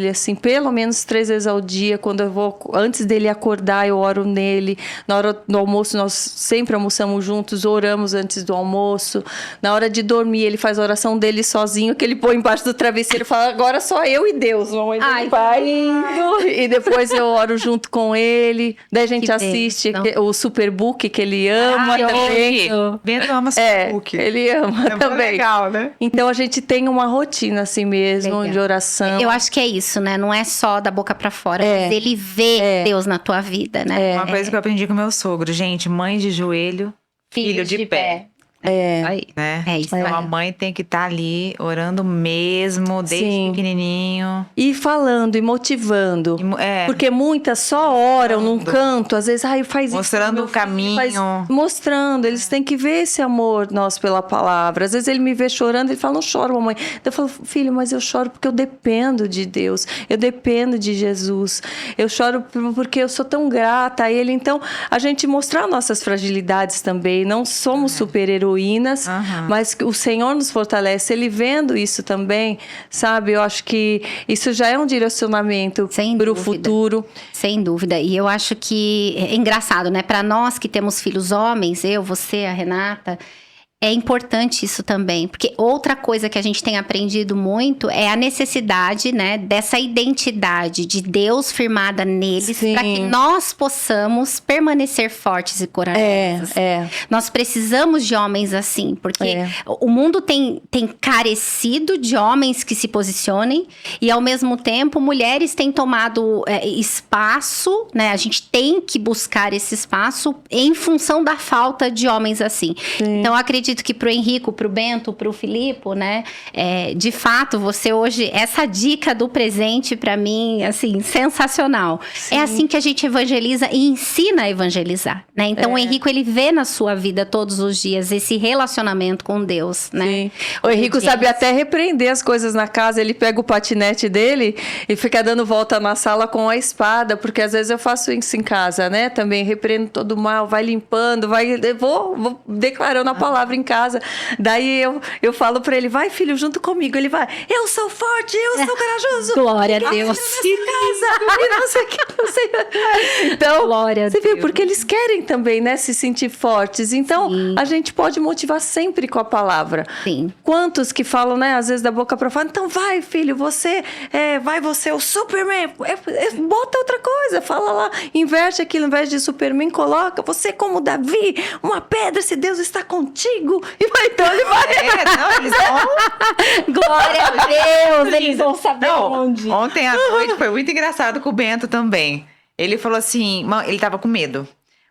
assim, pelo menos 3 vezes ao dia, quando eu vou, antes dele acordar, eu oro nele. Na hora do almoço, nós sempre almoçamos juntos, oramos antes do almoço. Na hora de dormir, ele faz a oração dele sozinho, que ele põe embaixo do travesseiro e fala, agora só eu e Deus, mamãe. Ai, Vai indo. E depois eu oro junto com ele. Daí a gente Que assiste bênção. o Superbook, que ele ama também. Bento ama Facebook. Ele ama também. Legal, né? Então a gente tem uma rotina assim mesmo, Legal. de oração. Eu acho que é isso, né? Não é só da boca pra fora, mas ele vê Deus na tua vida, né? Uma coisa que eu aprendi com meu sogro, gente, mãe de joelho, filho de pé. Aí. né? É isso Então aí. a mãe tem que estar ali orando mesmo, desde Sim. pequenininho. E falando e motivando. É, Porque muitas só oram num canto, às vezes, faz mostrando isso. o caminho. Mostrando, eles têm que ver esse amor nosso pela palavra. Às vezes ele me vê chorando, ele fala, não choro, mamãe. Eu falo, filho, mas eu choro porque eu dependo de Deus, eu dependo de Jesus. Eu choro porque eu sou tão grata a Ele. Então, a gente mostrar nossas fragilidades também. Não somos super-heroínas, mas o Senhor nos fortalece. Ele vendo isso também, sabe? Eu acho que isso já é um direcionamento Sem para o dúvida. futuro. Sem dúvida. E eu acho que é engraçado, né? Para nós que temos filhos homens, eu, você, a Renata, é importante isso também. Porque outra coisa que a gente tem aprendido muito é a necessidade, né? Dessa identidade de Deus firmada neles, Sim. para que nós possamos permanecer fortes e corajosos. Nós precisamos de homens assim, porque o mundo tem carecido de homens que se posicionem e, ao mesmo tempo, mulheres têm tomado espaço, né? A gente tem que buscar esse espaço em função da falta de homens assim. Sim. Então, eu acredito que pro Henrico, pro Bento, pro Filipe, né? De fato, você hoje, essa dica do presente, pra mim, assim, sensacional. Sim. É assim que a gente evangeliza e ensina a evangelizar, né? Então, o Henrico, ele vê na sua vida todos os dias esse relacionamento com Deus, né? Sim. O Henrico sabe até repreender as coisas na casa. Ele pega o patinete dele e fica dando volta na sala com a espada, porque às vezes eu faço isso em casa, né? Também repreendo todo o mal, vai limpando, vou declarando a palavra em casa. Daí eu falo pra ele, vai filho, junto comigo. Ele vai, eu sou forte, eu sou corajoso. Glória a Deus. Casa, e não sei o que, não sei. Então, Glória a você viu, Deus. porque eles querem também, né, se sentir fortes. Então, Sim. a gente pode motivar sempre com a palavra. Sim. Quantos que falam, né, às vezes da boca pra fora, então vai, filho, você é o Superman, bota outra coisa, fala lá, inverte aquilo, ao invés de Superman, coloca, você como Davi, uma pedra, se Deus está contigo, e vai, então ele vai. Não, eles vão. Glória a Deus, eles vão saber Não, onde. ontem à noite foi muito engraçado com o Bento também. Ele falou assim, ele tava com medo.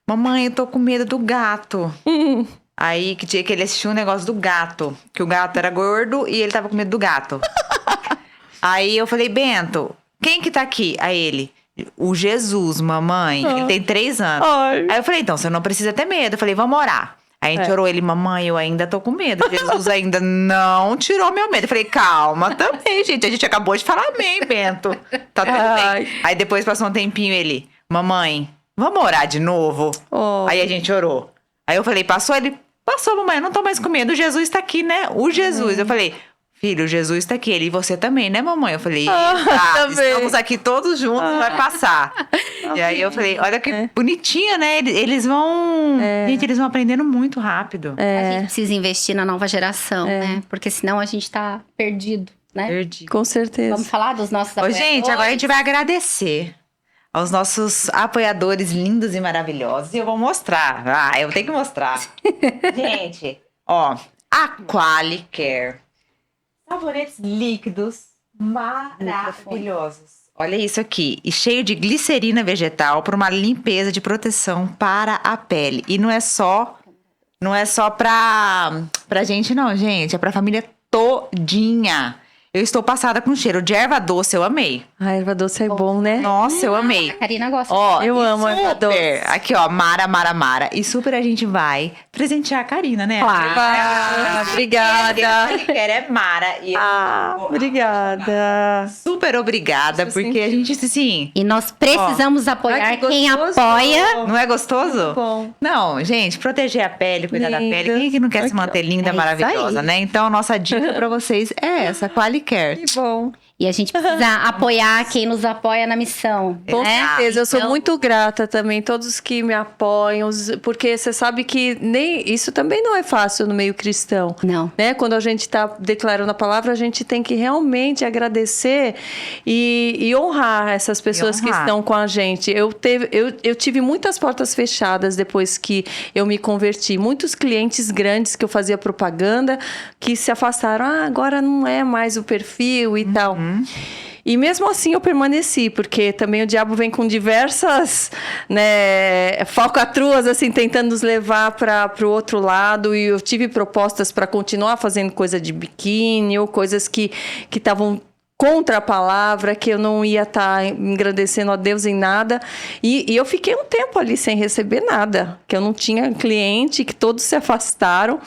Mamãe, eu tô com medo do gato. Aí que ele assistiu um negócio do gato, que o gato era gordo e ele tava com medo do gato. Aí eu falei, Bento, quem que tá aqui? Aí ele, o Jesus, mamãe. Ele tem 3 anos. Ai. Aí eu falei, então, você não precisa ter medo. Eu falei, vamos orar. Aí a gente orou, ele, mamãe, eu ainda tô com medo. Jesus ainda não tirou meu medo. Eu falei, calma também, gente. A gente acabou de falar amém, Bento. Tá tudo Ai. bem. Aí depois passou um tempinho, ele, mamãe, vamos orar de novo? Oh. Aí a gente orou. Aí eu falei, passou? Ele, passou, mamãe, eu não tô mais com medo. Jesus tá aqui, né? O Jesus. Eu falei, filho, Jesus tá aqui. Ele, e você também, né, mamãe? Eu falei, também. estamos aqui todos juntos, vai passar. E aí eu falei, olha que bonitinha, né? Eles vão... Gente, eles vão aprendendo muito rápido. A gente precisa investir na nova geração, né? Porque senão a gente tá perdido, né? Perdi. Com certeza. Vamos falar dos nossos Ô, apoiadores? gente, agora a gente vai agradecer aos nossos apoiadores lindos e maravilhosos. E eu vou mostrar. Eu tenho que mostrar. Gente, ó, a Qualicare. Sabonetes líquidos maravilhosos. Olha isso aqui. E cheio de glicerina vegetal para uma limpeza de proteção para a pele. E não é só pra gente, não, gente. É pra família todinha. Eu estou passada com cheiro de erva doce, eu amei. A erva doce é bom, né? Nossa, eu amei. A Karina gosta. Ó, Eu e amo erva super, doce. aqui, ó, Mara. E super a gente vai presentear a Karina, né? Claro. Obrigada. A que quer é Mara. E Obrigada. super obrigada, Isso porque a gente, assim... E nós precisamos apoiar Ai, que quem gostoso. apoia. Não é gostoso? Bom. Não, gente, proteger a pele, cuidar da Linda. pele. Quem que não quer se Aqui, manter linda, É isso maravilhosa, aí. né? Então, nossa dica pra vocês é essa, Qualicare. Que bom. E a gente precisa apoiar quem nos apoia na missão. Com né? certeza, eu sou Então, muito grata também, todos que me apoiam, porque você sabe que nem isso também não é fácil no meio cristão. Não. Né? Quando a gente está declarando a palavra, a gente tem que realmente agradecer e honrar essas pessoas que honrar. estão com a gente. Eu tive muitas portas fechadas depois que eu me converti. Muitos clientes grandes que eu fazia propaganda que se afastaram. Agora não é mais o perfil e tal. E mesmo assim eu permaneci, porque também o diabo vem com diversas, né, falcatruas, assim, tentando nos levar para o outro lado. E eu tive propostas para continuar fazendo coisa de biquíni ou coisas que estavam contra a palavra, que eu não ia estar engrandecendo a Deus em nada. E eu fiquei um tempo ali sem receber nada, que eu não tinha cliente, que todos se afastaram.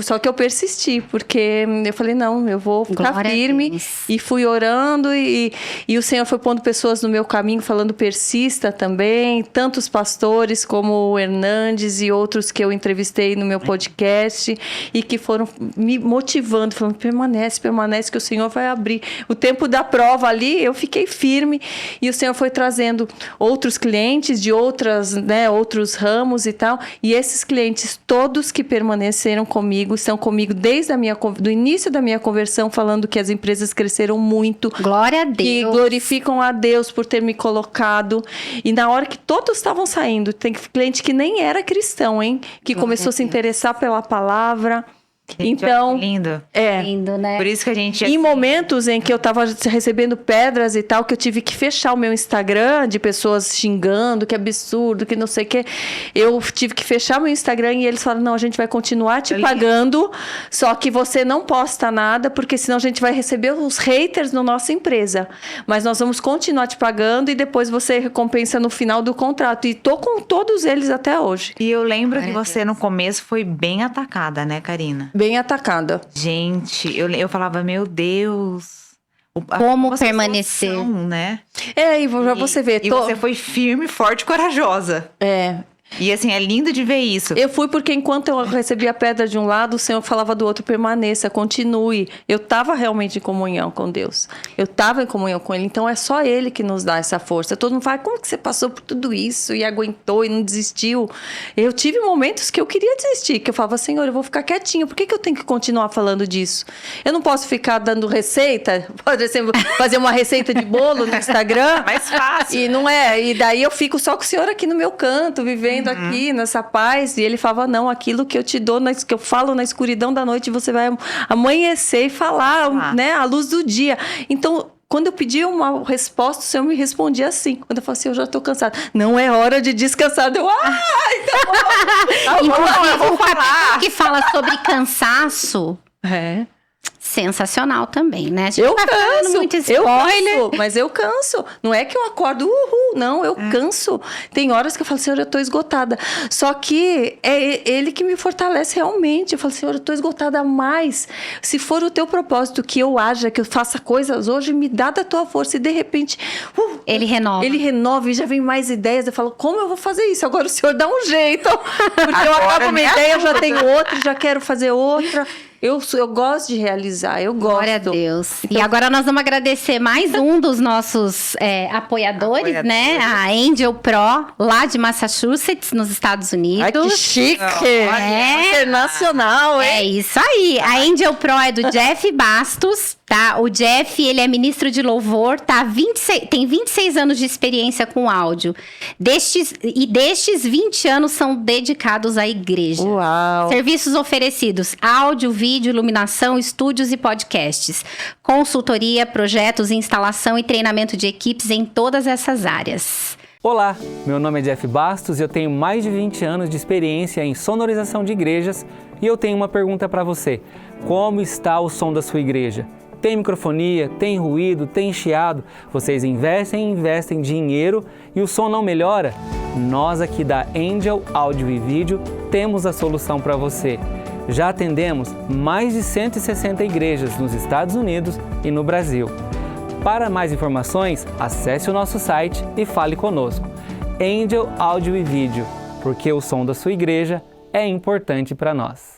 Só que eu persisti, porque eu falei, não, eu vou ficar Glória firme. E fui orando e o Senhor foi pondo pessoas no meu caminho, falando persista também. Tantos pastores como o Hernandes e outros que eu entrevistei no meu podcast e que foram me motivando, falando, permanece, que o Senhor vai abrir. O tempo da prova ali, eu fiquei firme e o Senhor foi trazendo outros clientes de outros ramos e tal. E esses clientes, todos que permaneceram comigo, estão comigo desde do início da minha conversão, falando que as empresas cresceram muito. Glória a Deus. Que glorificam a Deus por ter me colocado. E na hora que todos estavam saindo, tem cliente que nem era cristão, hein? Que Glória começou a se interessar pela palavra. Gente, Então, olha que lindo. Lindo, né? Por isso que a gente... Em momentos em que eu tava recebendo pedras e tal, que eu tive que fechar o meu Instagram de pessoas xingando, que absurdo, que não sei o que. Eu tive que fechar o meu Instagram e eles falaram, não, a gente vai continuar te pagando, só que você não posta nada, porque senão a gente vai receber os haters na nossa empresa. Mas nós vamos continuar te pagando e depois você recompensa no final do contrato. E tô com todos eles até hoje. E eu lembro que você no começo foi bem atacada, né, Karina? Bem atacada. Gente, eu falava, meu Deus. Como permanecer. Noção, né? E pra você ver. E você foi firme, forte e corajosa. E assim, é lindo de ver isso. Eu fui porque enquanto eu recebia a pedra de um lado, o Senhor falava do outro, permaneça, continue. Eu estava realmente em comunhão com Deus. Eu estava em comunhão com Ele. Então é só Ele que nos dá essa força. Todo mundo fala, como que você passou por tudo isso e aguentou e não desistiu? Eu tive momentos que eu queria desistir, que eu falava, Senhor, eu vou ficar quietinho. Por que eu tenho que continuar falando disso? Eu não posso ficar dando receita, por exemplo, fazer uma receita de bolo no Instagram. Mais fácil. E não é. E daí eu fico só com o Senhor aqui no meu canto, vivendo aqui nessa paz. E ele falava, não, aquilo que eu te dou, que eu falo na escuridão da noite, você vai amanhecer e falar, né, à luz do dia. Então, quando eu pedia uma resposta, o Senhor me respondia assim. Quando eu falava assim, eu já estou cansada. Não é hora de descansar. Eu, Inclusive, eu vou falar. que fala sobre cansaço. Sensacional também, né? A gente Eu vai falando muito spoiler. Mas eu canso. Não é que eu acordo, não, eu canso. Tem horas que eu falo, Senhor, eu tô esgotada. Só que é Ele que me fortalece realmente. Eu falo, Senhor, eu tô esgotada mais. Se for o teu propósito que eu haja, que eu faça coisas hoje, me dá da tua força. E de repente, Ele renova. Ele renova e já vem mais ideias. Eu falo, como eu vou fazer isso? Agora o Senhor dá um jeito. Porque eu acabo uma ideia, eu já tenho outra, já quero fazer outra. Eu gosto de realizar, eu gosto. Glória a Deus. Então, e agora nós vamos agradecer mais um dos nossos apoiadores, né? A Angel Pro, lá de Massachusetts, nos Estados Unidos. Ai, que chique! Internacional, hein? É isso aí. A Angel Pro é do Jeff Bastos, tá? O Jeff, ele é ministro de louvor, tá? Tem 26 anos de experiência com áudio. Destes 20 anos são dedicados à igreja. Uau! Serviços oferecidos: áudio, vídeo, iluminação, estúdios e podcasts. Consultoria, projetos, instalação e treinamento de equipes em todas essas áreas. Olá, meu nome é Jeff Bastos e eu tenho mais de 20 anos de experiência em sonorização de igrejas e eu tenho uma pergunta para você. Como está o som da sua igreja? Tem microfonia, tem ruído, tem chiado? Vocês investem dinheiro e o som não melhora? Nós aqui da Angel Áudio e Vídeo temos a solução para você. Já atendemos mais de 160 igrejas nos Estados Unidos e no Brasil. Para mais informações, acesse o nosso site e fale conosco. Angel Áudio e Vídeo, porque o som da sua igreja é importante para nós.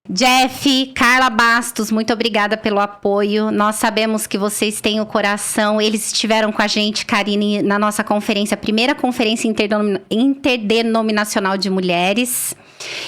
Jeff, Carla Bastos, muito obrigada pelo apoio. Nós sabemos que vocês têm o coração. Eles estiveram com a gente, Karine, na nossa conferência, a primeira conferência interdenominacional de mulheres.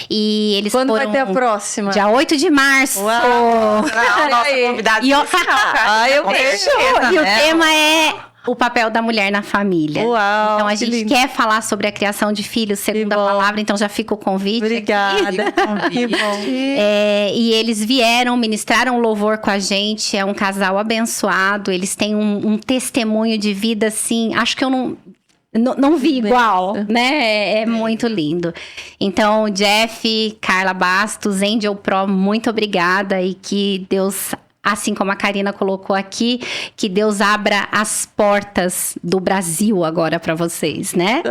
E eles Quando foram... vai ter a próxima? Dia 8 de março. Uau! Nossa convidada E especial, cara. eu Com vejo. certeza, E o né? tema é o papel da mulher na família. Uau, então a que gente lindo. quer falar sobre a criação de filhos, segundo a bom. palavra, então já fica o convite. Obrigada. Que bom. E eles vieram, ministraram louvor com a gente. É um casal abençoado. Eles têm um testemunho de vida, assim. Acho que eu não vi igual, né? É muito lindo. Então, Jeff, Carla Bastos, Angel Pro, muito obrigada. E que Deus, assim como a Karina colocou aqui, que Deus abra as portas do Brasil agora para vocês, né?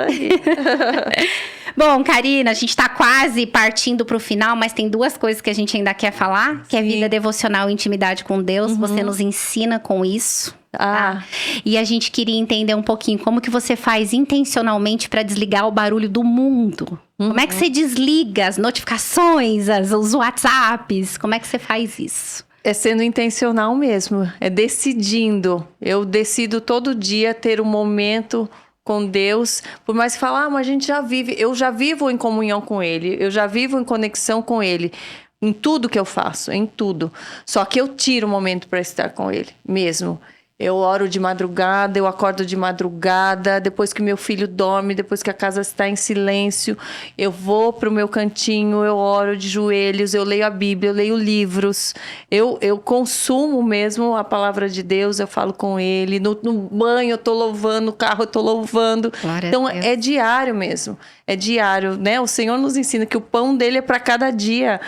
Bom, Karina, a gente tá quase partindo pro final, mas tem duas coisas que a gente ainda quer falar, que é vida devocional e intimidade com Deus. Você nos ensina com isso. Tá? E a gente queria entender um pouquinho como que você faz intencionalmente para desligar o barulho do mundo. Como é que você desliga as notificações, os WhatsApps? Como é que você faz isso? É sendo intencional mesmo, é decidindo. Eu decido todo dia ter um momento com Deus, por mais que falar, mas a gente já vive, eu já vivo em comunhão com Ele, eu já vivo em conexão com Ele, em tudo que eu faço, em tudo. Só que eu tiro um momento para estar com Ele mesmo. Eu oro de madrugada, eu acordo de madrugada, depois que meu filho dorme, depois que a casa está em silêncio, eu vou para o meu cantinho, eu oro de joelhos, eu leio a Bíblia, eu leio livros, eu consumo mesmo a palavra de Deus, eu falo com Ele, no banho eu estou louvando, no carro eu estou louvando. Glória Então a Deus. é diário mesmo, é diário, né? O Senhor nos ensina que o pão dele é para cada dia,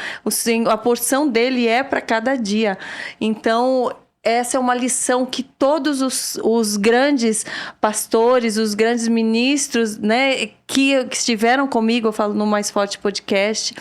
a porção dele é para cada dia. Então essa é uma lição que todos os grandes pastores, os grandes ministros, né, que estiveram comigo, eu falo no Mais Forte Podcast.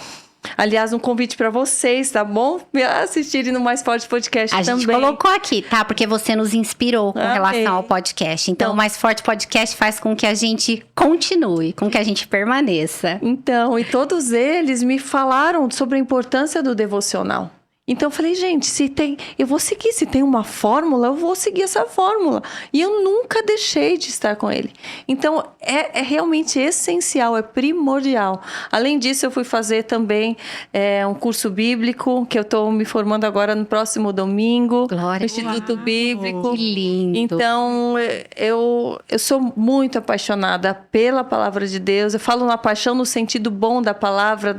Aliás, um convite para vocês, tá bom? Me assistirem no Mais Forte Podcast também. A gente colocou aqui, tá? Porque você nos inspirou com relação ao podcast. Então, o Mais Forte Podcast faz com que a gente continue, com que a gente permaneça. Então, e todos eles me falaram sobre a importância do devocional. Então eu falei, gente, eu vou seguir, se tem uma fórmula, eu vou seguir essa fórmula. E eu nunca deixei de estar com ele. Então é realmente essencial, é primordial. Além disso, eu fui fazer também um curso bíblico, que eu estou me formando agora no próximo domingo. Glória. No Instituto Bíblico. Que lindo. Então eu sou muito apaixonada pela palavra de Deus. Eu falo na paixão no sentido bom da palavra,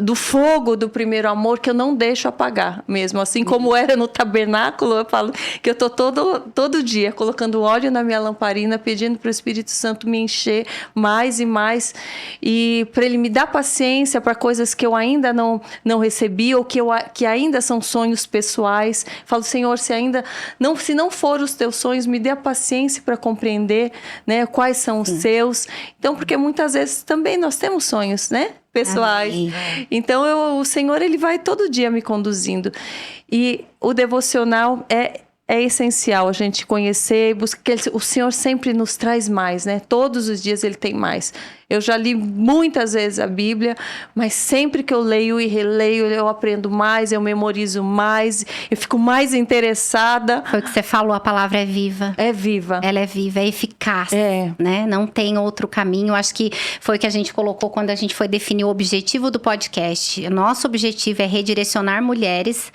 do fogo do primeiro amor, que eu não deixo apagar mesmo. Assim como era no tabernáculo, eu falo que eu tô todo dia colocando óleo na minha lamparina, pedindo para o Espírito Santo me encher mais e mais, e para ele me dar paciência para coisas que eu ainda não recebi, ou que ainda são sonhos pessoais. Falo, Senhor, se não for os teus sonhos, me dê a paciência para compreender, né, quais são os seus. Então, porque muitas vezes também nós temos sonhos, né, pessoais. Amém. Então, o Senhor, ele vai todo dia me conduzindo. E o devocional é essencial a gente conhecer e buscar. O Senhor sempre nos traz mais, né? Todos os dias ele tem mais. Eu já li muitas vezes a Bíblia, mas sempre que eu leio e releio, eu aprendo mais, eu memorizo mais, eu fico mais interessada. Foi o que você falou, a palavra é viva. É viva. Ela é viva, é eficaz, né? Não tem outro caminho. Acho que foi o que a gente colocou quando a gente foi definir o objetivo do podcast. Nosso objetivo é redirecionar mulheres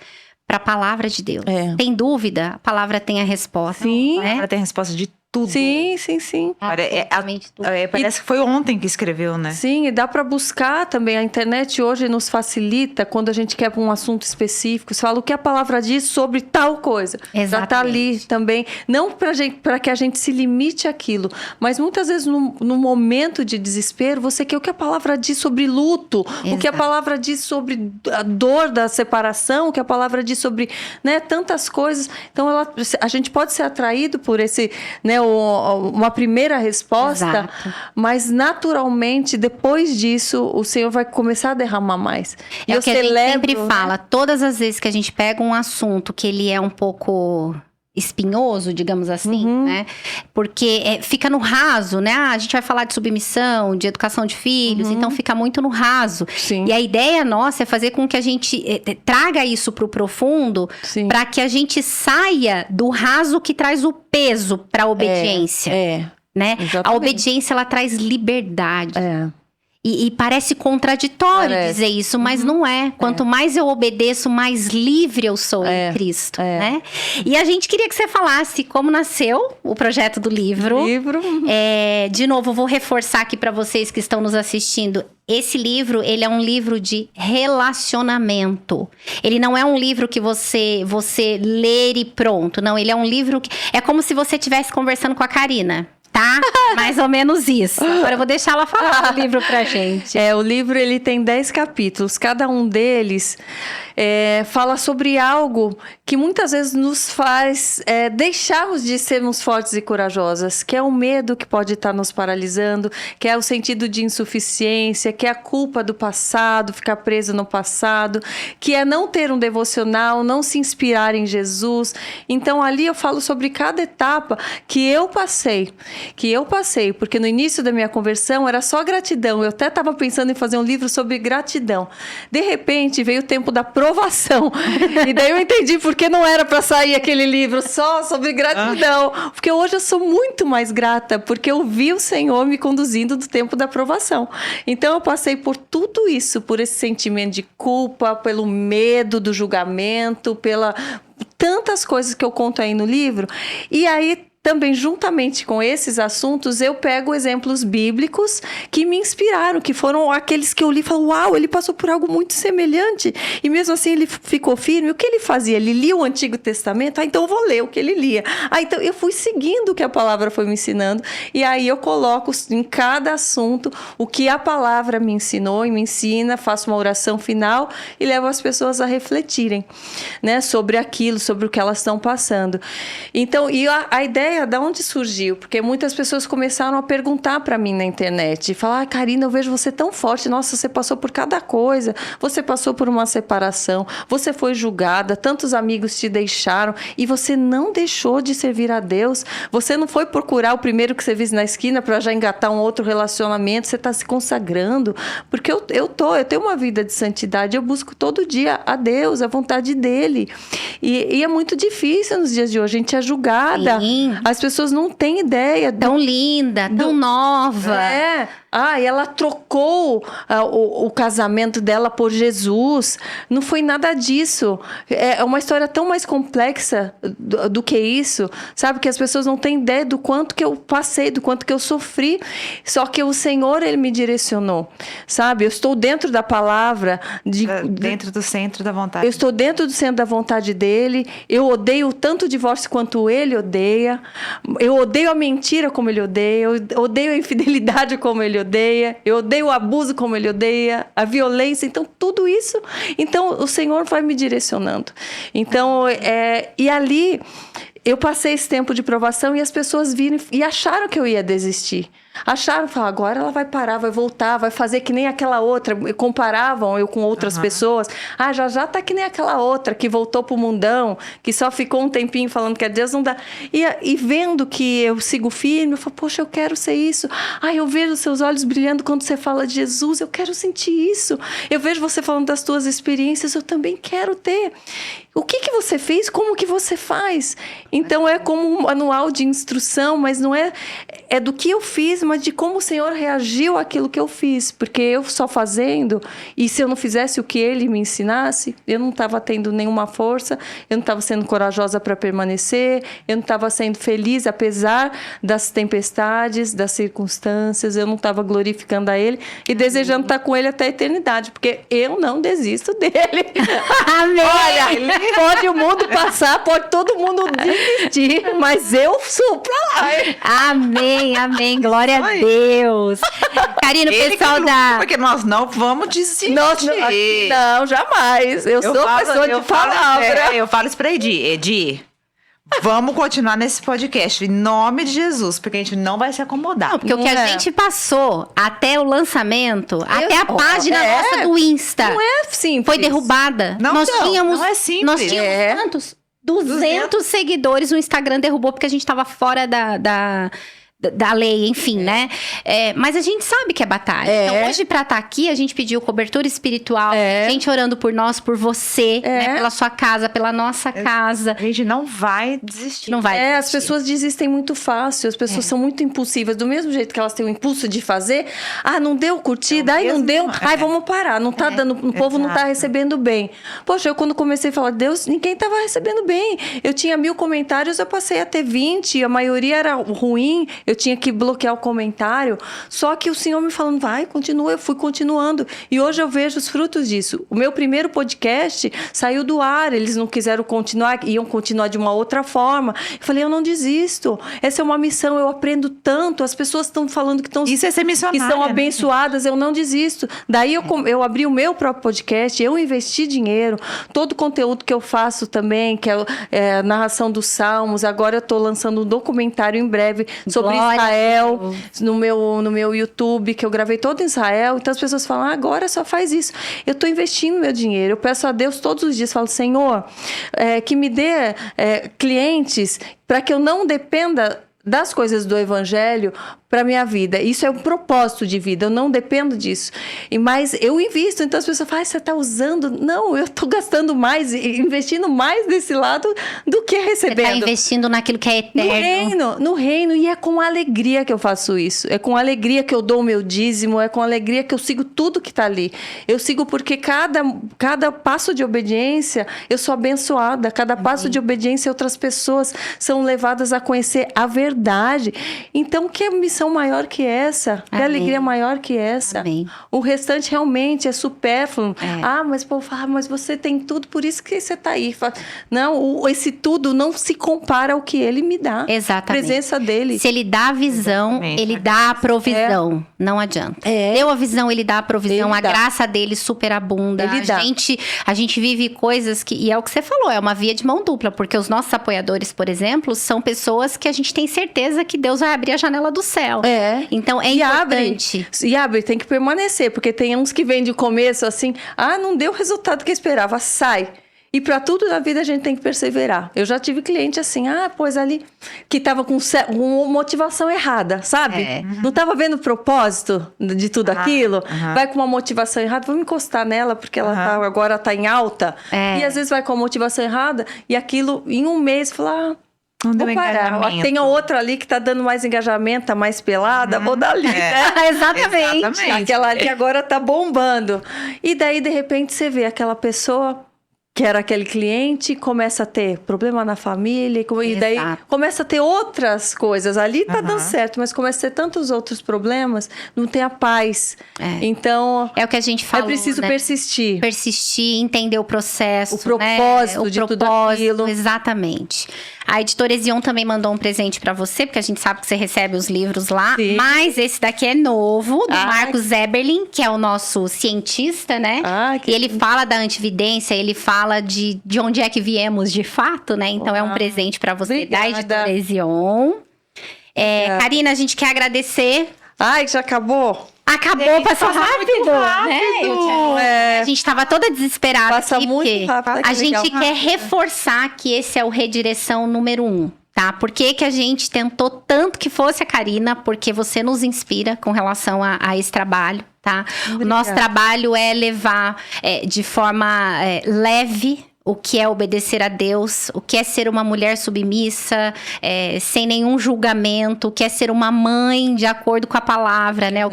para a palavra de Deus. Tem dúvida? A palavra tem a resposta. Sim. Né? Ela tem resposta de tudo. Sim. Absolutamente tudo. Parece que foi ontem que escreveu, né? Sim, e dá para buscar também. A internet hoje nos facilita quando a gente quer um assunto específico. Você fala o que a palavra diz sobre tal coisa. Exatamente. Já tá ali também. Não para que a gente se limite àquilo, mas muitas vezes no momento de desespero, você quer o que a palavra diz sobre luto, o que a palavra diz sobre a dor da separação, o que a palavra diz sobre, né, tantas coisas. Então a gente pode ser atraído por esse, né, uma primeira resposta, Exato. mas naturalmente depois disso o Senhor vai começar a derramar mais. E É eu o que a gente celebro, sempre né? fala, todas as vezes que a gente pega um assunto que ele é um pouco espinhoso, digamos assim, né? Porque fica no raso, né? A gente vai falar de submissão, de educação de filhos, então fica muito no raso. Sim. E a ideia nossa é fazer com que a gente traga isso pro profundo, Sim. para que a gente saia do raso que traz o peso para a obediência, né? Exatamente. A obediência, ela traz liberdade. E parece contraditório Parece. dizer isso, mas não é. Quanto mais eu obedeço, mais livre eu sou É, em Cristo, é. né? E a gente queria que você falasse como nasceu o projeto do livro. De novo, vou reforçar aqui para vocês que estão nos assistindo. Esse livro, ele é um livro de relacionamento. Ele não é um livro que você ler e pronto. Não, ele é um livro que... É como se você estivesse conversando com a Karina. Tá? Mais ou menos isso. Agora eu vou deixar ela falar o livro pra gente. O livro ele tem 10 capítulos. Cada um deles fala sobre algo que muitas vezes nos faz deixarmos de sermos fortes e corajosas, que é o medo que pode estar nos paralisando, que é o sentido de insuficiência, que é a culpa do passado, ficar preso no passado, que é não ter um devocional, não se inspirar em Jesus. Então ali eu falo sobre cada etapa que eu passei, porque no início da minha conversão era só gratidão. Eu até estava pensando em fazer um livro sobre gratidão. De repente veio o tempo da provação. E daí eu entendi por que não era para sair aquele livro só sobre gratidão. Porque hoje eu sou muito mais grata, porque eu vi o Senhor me conduzindo do tempo da provação. Então eu passei por tudo isso, por esse sentimento de culpa, pelo medo do julgamento, pela tantas coisas que eu conto aí no livro. E aí também, juntamente com esses assuntos, eu pego exemplos bíblicos que me inspiraram, que foram aqueles que eu li e falo, uau, ele passou por algo muito semelhante. E mesmo assim ele ficou firme. O que ele fazia? Ele lia o Antigo Testamento? Então eu vou ler o que ele lia. Então eu fui seguindo o que a palavra foi me ensinando. E aí eu coloco em cada assunto o que a palavra me ensinou e me ensina, faço uma oração final e levo as pessoas a refletirem, né, sobre aquilo, sobre o que elas estão passando. Então, e a ideia de onde surgiu? Porque muitas pessoas começaram a perguntar para mim na internet, falar, Karina, eu vejo você tão forte, nossa, você passou por cada coisa, você passou por uma separação, você foi julgada, tantos amigos te deixaram e você não deixou de servir a Deus, você não foi procurar o primeiro que você viu na esquina para já engatar um outro relacionamento, você está se consagrando, porque eu tenho uma vida de santidade, eu busco todo dia a Deus, a vontade dele, e é muito difícil nos dias de hoje, a gente é julgada. Sim. As pessoas não têm ideia. Tão linda, tão nova. E ela trocou o casamento dela por Jesus. Não foi nada disso. É uma história tão mais complexa do que isso. Sabe? Que as pessoas não têm ideia do quanto que eu passei, do quanto que eu sofri. Só que o Senhor, Ele me direcionou. Sabe? Eu estou dentro da palavra. Dentro do centro da vontade. Eu estou dentro do centro da vontade dele. Eu odeio tanto o divórcio quanto ele odeia. Eu odeio a mentira como ele odeia. Eu odeio a infidelidade como ele odeia. Eu odeio o abuso como ele odeia. A violência. Então, tudo isso. Então, o Senhor vai me direcionando. Então, e ali, eu passei esse tempo de provação e as pessoas viram e acharam que eu ia desistir. Acharam, falaram, agora ela vai parar, vai voltar, vai fazer que nem aquela outra. Comparavam eu com outras pessoas. Já tá que nem aquela outra que voltou pro mundão, que só ficou um tempinho falando que a Deus não dá. E vendo que eu sigo firme, eu falo, poxa, eu quero ser isso. Eu vejo seus olhos brilhando quando você fala de Jesus, eu quero sentir isso. Eu vejo você falando das tuas experiências, eu também quero ter. O que você fez? Como que você faz? Então, é como um manual de instrução, mas não é do que eu fiz, mas de como o Senhor reagiu àquilo que eu fiz. Porque eu só fazendo, e se eu não fizesse o que Ele me ensinasse, eu não estava tendo nenhuma força, eu não estava sendo corajosa para permanecer, eu não estava sendo feliz, apesar das tempestades, das circunstâncias, eu não estava glorificando a Ele e desejando estar com Ele até a eternidade, porque eu não desisto dEle. Amém! Olha, pode o mundo passar, pode todo mundo desistir, mas eu sou pra lá. Amém, amém. Glória a Deus. Karina, o pessoal Porque nós não vamos desistir. Não, jamais. Eu sou pessoa de palavra. Eu falo isso pra Edi. Vamos continuar nesse podcast, em nome de Jesus, porque a gente não vai se acomodar. Não, porque o que a gente passou até o lançamento, até a página nossa do Insta, não é simples. foi derrubada. Não é simples. Nós tínhamos quantos? 200 seguidores, o Instagram derrubou porque a gente estava fora da lei, enfim, né? Mas a gente sabe que é batalha. Então, hoje, pra estar aqui, a gente pediu cobertura espiritual, gente orando por nós, por você, né? Pela sua casa, pela nossa casa. A gente não vai desistir. Não vai As pessoas desistem muito fácil, as pessoas são muito impulsivas. Do mesmo jeito que elas têm o impulso de fazer, não deu curtida, não deu, vamos parar, não tá dando, o povo não tá recebendo bem. Poxa, eu quando comecei a falar de Deus, ninguém tava recebendo bem. Eu tinha 1000 comentários, eu passei a ter 20, a maioria era ruim, eu tinha que bloquear o comentário. Só que o Senhor me falando, vai, continua, eu fui continuando. E hoje eu vejo os frutos disso. O meu primeiro podcast saiu do ar, eles não quiseram continuar, iam continuar de uma outra forma. Eu falei, eu não desisto. Essa é uma missão, eu aprendo tanto, as pessoas estão falando que estão... Isso é ser missionária, que são né? abençoadas, eu não desisto. Daí eu abri o meu próprio podcast, eu investi dinheiro, todo o conteúdo que eu faço também, que é narração dos Salmos, agora eu tô lançando um documentário em breve sobre Israel, no meu YouTube, que eu gravei todo em Israel, então as pessoas falam, agora só faz isso. Eu tô investindo meu dinheiro, eu peço a Deus todos os dias, falo, Senhor, que me dê clientes para que eu não dependa das coisas do evangelho para minha vida. Isso é um propósito de vida, eu não dependo disso. Mas eu invisto, então as pessoas falam, você está usando? Não, eu estou gastando mais, investindo mais desse lado do que recebendo. Você está investindo naquilo que é eterno. No reino, e é com alegria que eu faço isso. É com alegria que eu dou o meu dízimo, é com alegria que eu sigo tudo que está ali. Eu sigo porque cada passo de obediência, eu sou abençoada. Cada passo de obediência, outras pessoas são levadas a conhecer a verdade. Então, que missão maior que essa? Que alegria maior que essa? Amém. O restante realmente é supérfluo. Mas o povo fala, mas você tem tudo, por isso que você está aí. Não, esse tudo não se compara ao que ele me dá. Exatamente. A presença dele. Se ele dá a visão, ele dá a provisão. Não adianta. Deu a visão, ele dá a provisão. A graça dele superabunda. A gente vive coisas que... E é o que você falou, é uma via de mão dupla. Porque os nossos apoiadores, por exemplo, são pessoas que a gente tem certeza que Deus vai abrir a janela do céu. Então, é importante. E abre, tem que permanecer. Porque tem uns que vêm de começo assim... não deu o resultado que eu esperava. Sai. E para tudo na vida a gente tem que perseverar. Eu já tive cliente assim, pois ali, que tava com motivação errada, sabe? Não tava vendo o propósito de tudo aquilo. Vai com uma motivação errada, vamos encostar nela, porque ela agora tá em alta. E às vezes vai com a motivação errada, e aquilo, em um mês, fala, não deu vou parar. engajamento. Tem a outra ali que tá dando mais engajamento, tá mais pelada, vou dar ali, né? Exatamente. Aquela ali agora tá bombando. E daí, de repente, você vê aquela pessoa... que era aquele cliente, começa a ter problema na família, e daí começa a ter outras coisas. Ali tá dando certo, mas começa a ter tantos outros problemas, não tem a paz. Então... é o que a gente falou, é preciso persistir. Persistir, entender o processo, o propósito de tudo aquilo. Exatamente. A editora Ezion também mandou um presente pra você, porque a gente sabe que você recebe os livros lá. Sim. Mas esse daqui é novo, do Marcos Eberlin, que é o nosso cientista, né? E ele fala da antividência, ele fala de onde é que viemos de fato, né? Então é um presente pra você da editora Ezion. Karina, a gente quer agradecer. Já acabou? Acabou, passou rápido, né? A gente tava toda desesperada. Passa aqui, muito rápido. A gente quer reforçar que esse é o Redireção número 1. Tá? Por que a gente tentou tanto que fosse a Karina? Porque você nos inspira com relação a esse trabalho, tá? O nosso trabalho é levar de forma leve o que é obedecer a Deus, o que é ser uma mulher submissa, sem nenhum julgamento, o que é ser uma mãe de acordo com a palavra, né?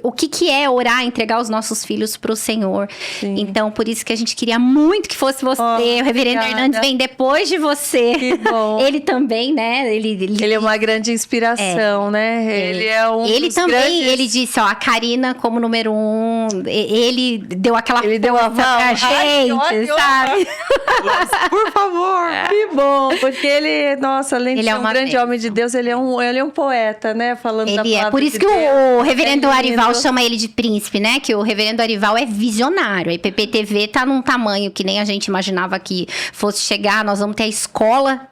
O que é orar, entregar os nossos filhos para o Senhor. Sim. Então, por isso que a gente queria muito que fosse você. O reverendo Hernandes vem depois de você. Que bom. Ele também, né? Ele é uma grande inspiração, né? Ele é um dos também, grandes... ele disse, ó, a Karina como número 1, ele deu aquela força pra gente, sabe? Por favor. Que bom, porque ele, nossa, além de ser um grande homem de Deus, ele é um poeta, né? Falando da palavra por isso de que Deus. O reverendo Arival chama ele de príncipe, né? Que o reverendo Arival é visionário. A IPPTV tá num tamanho que nem a gente imaginava que fosse chegar. Nós vamos ter a escola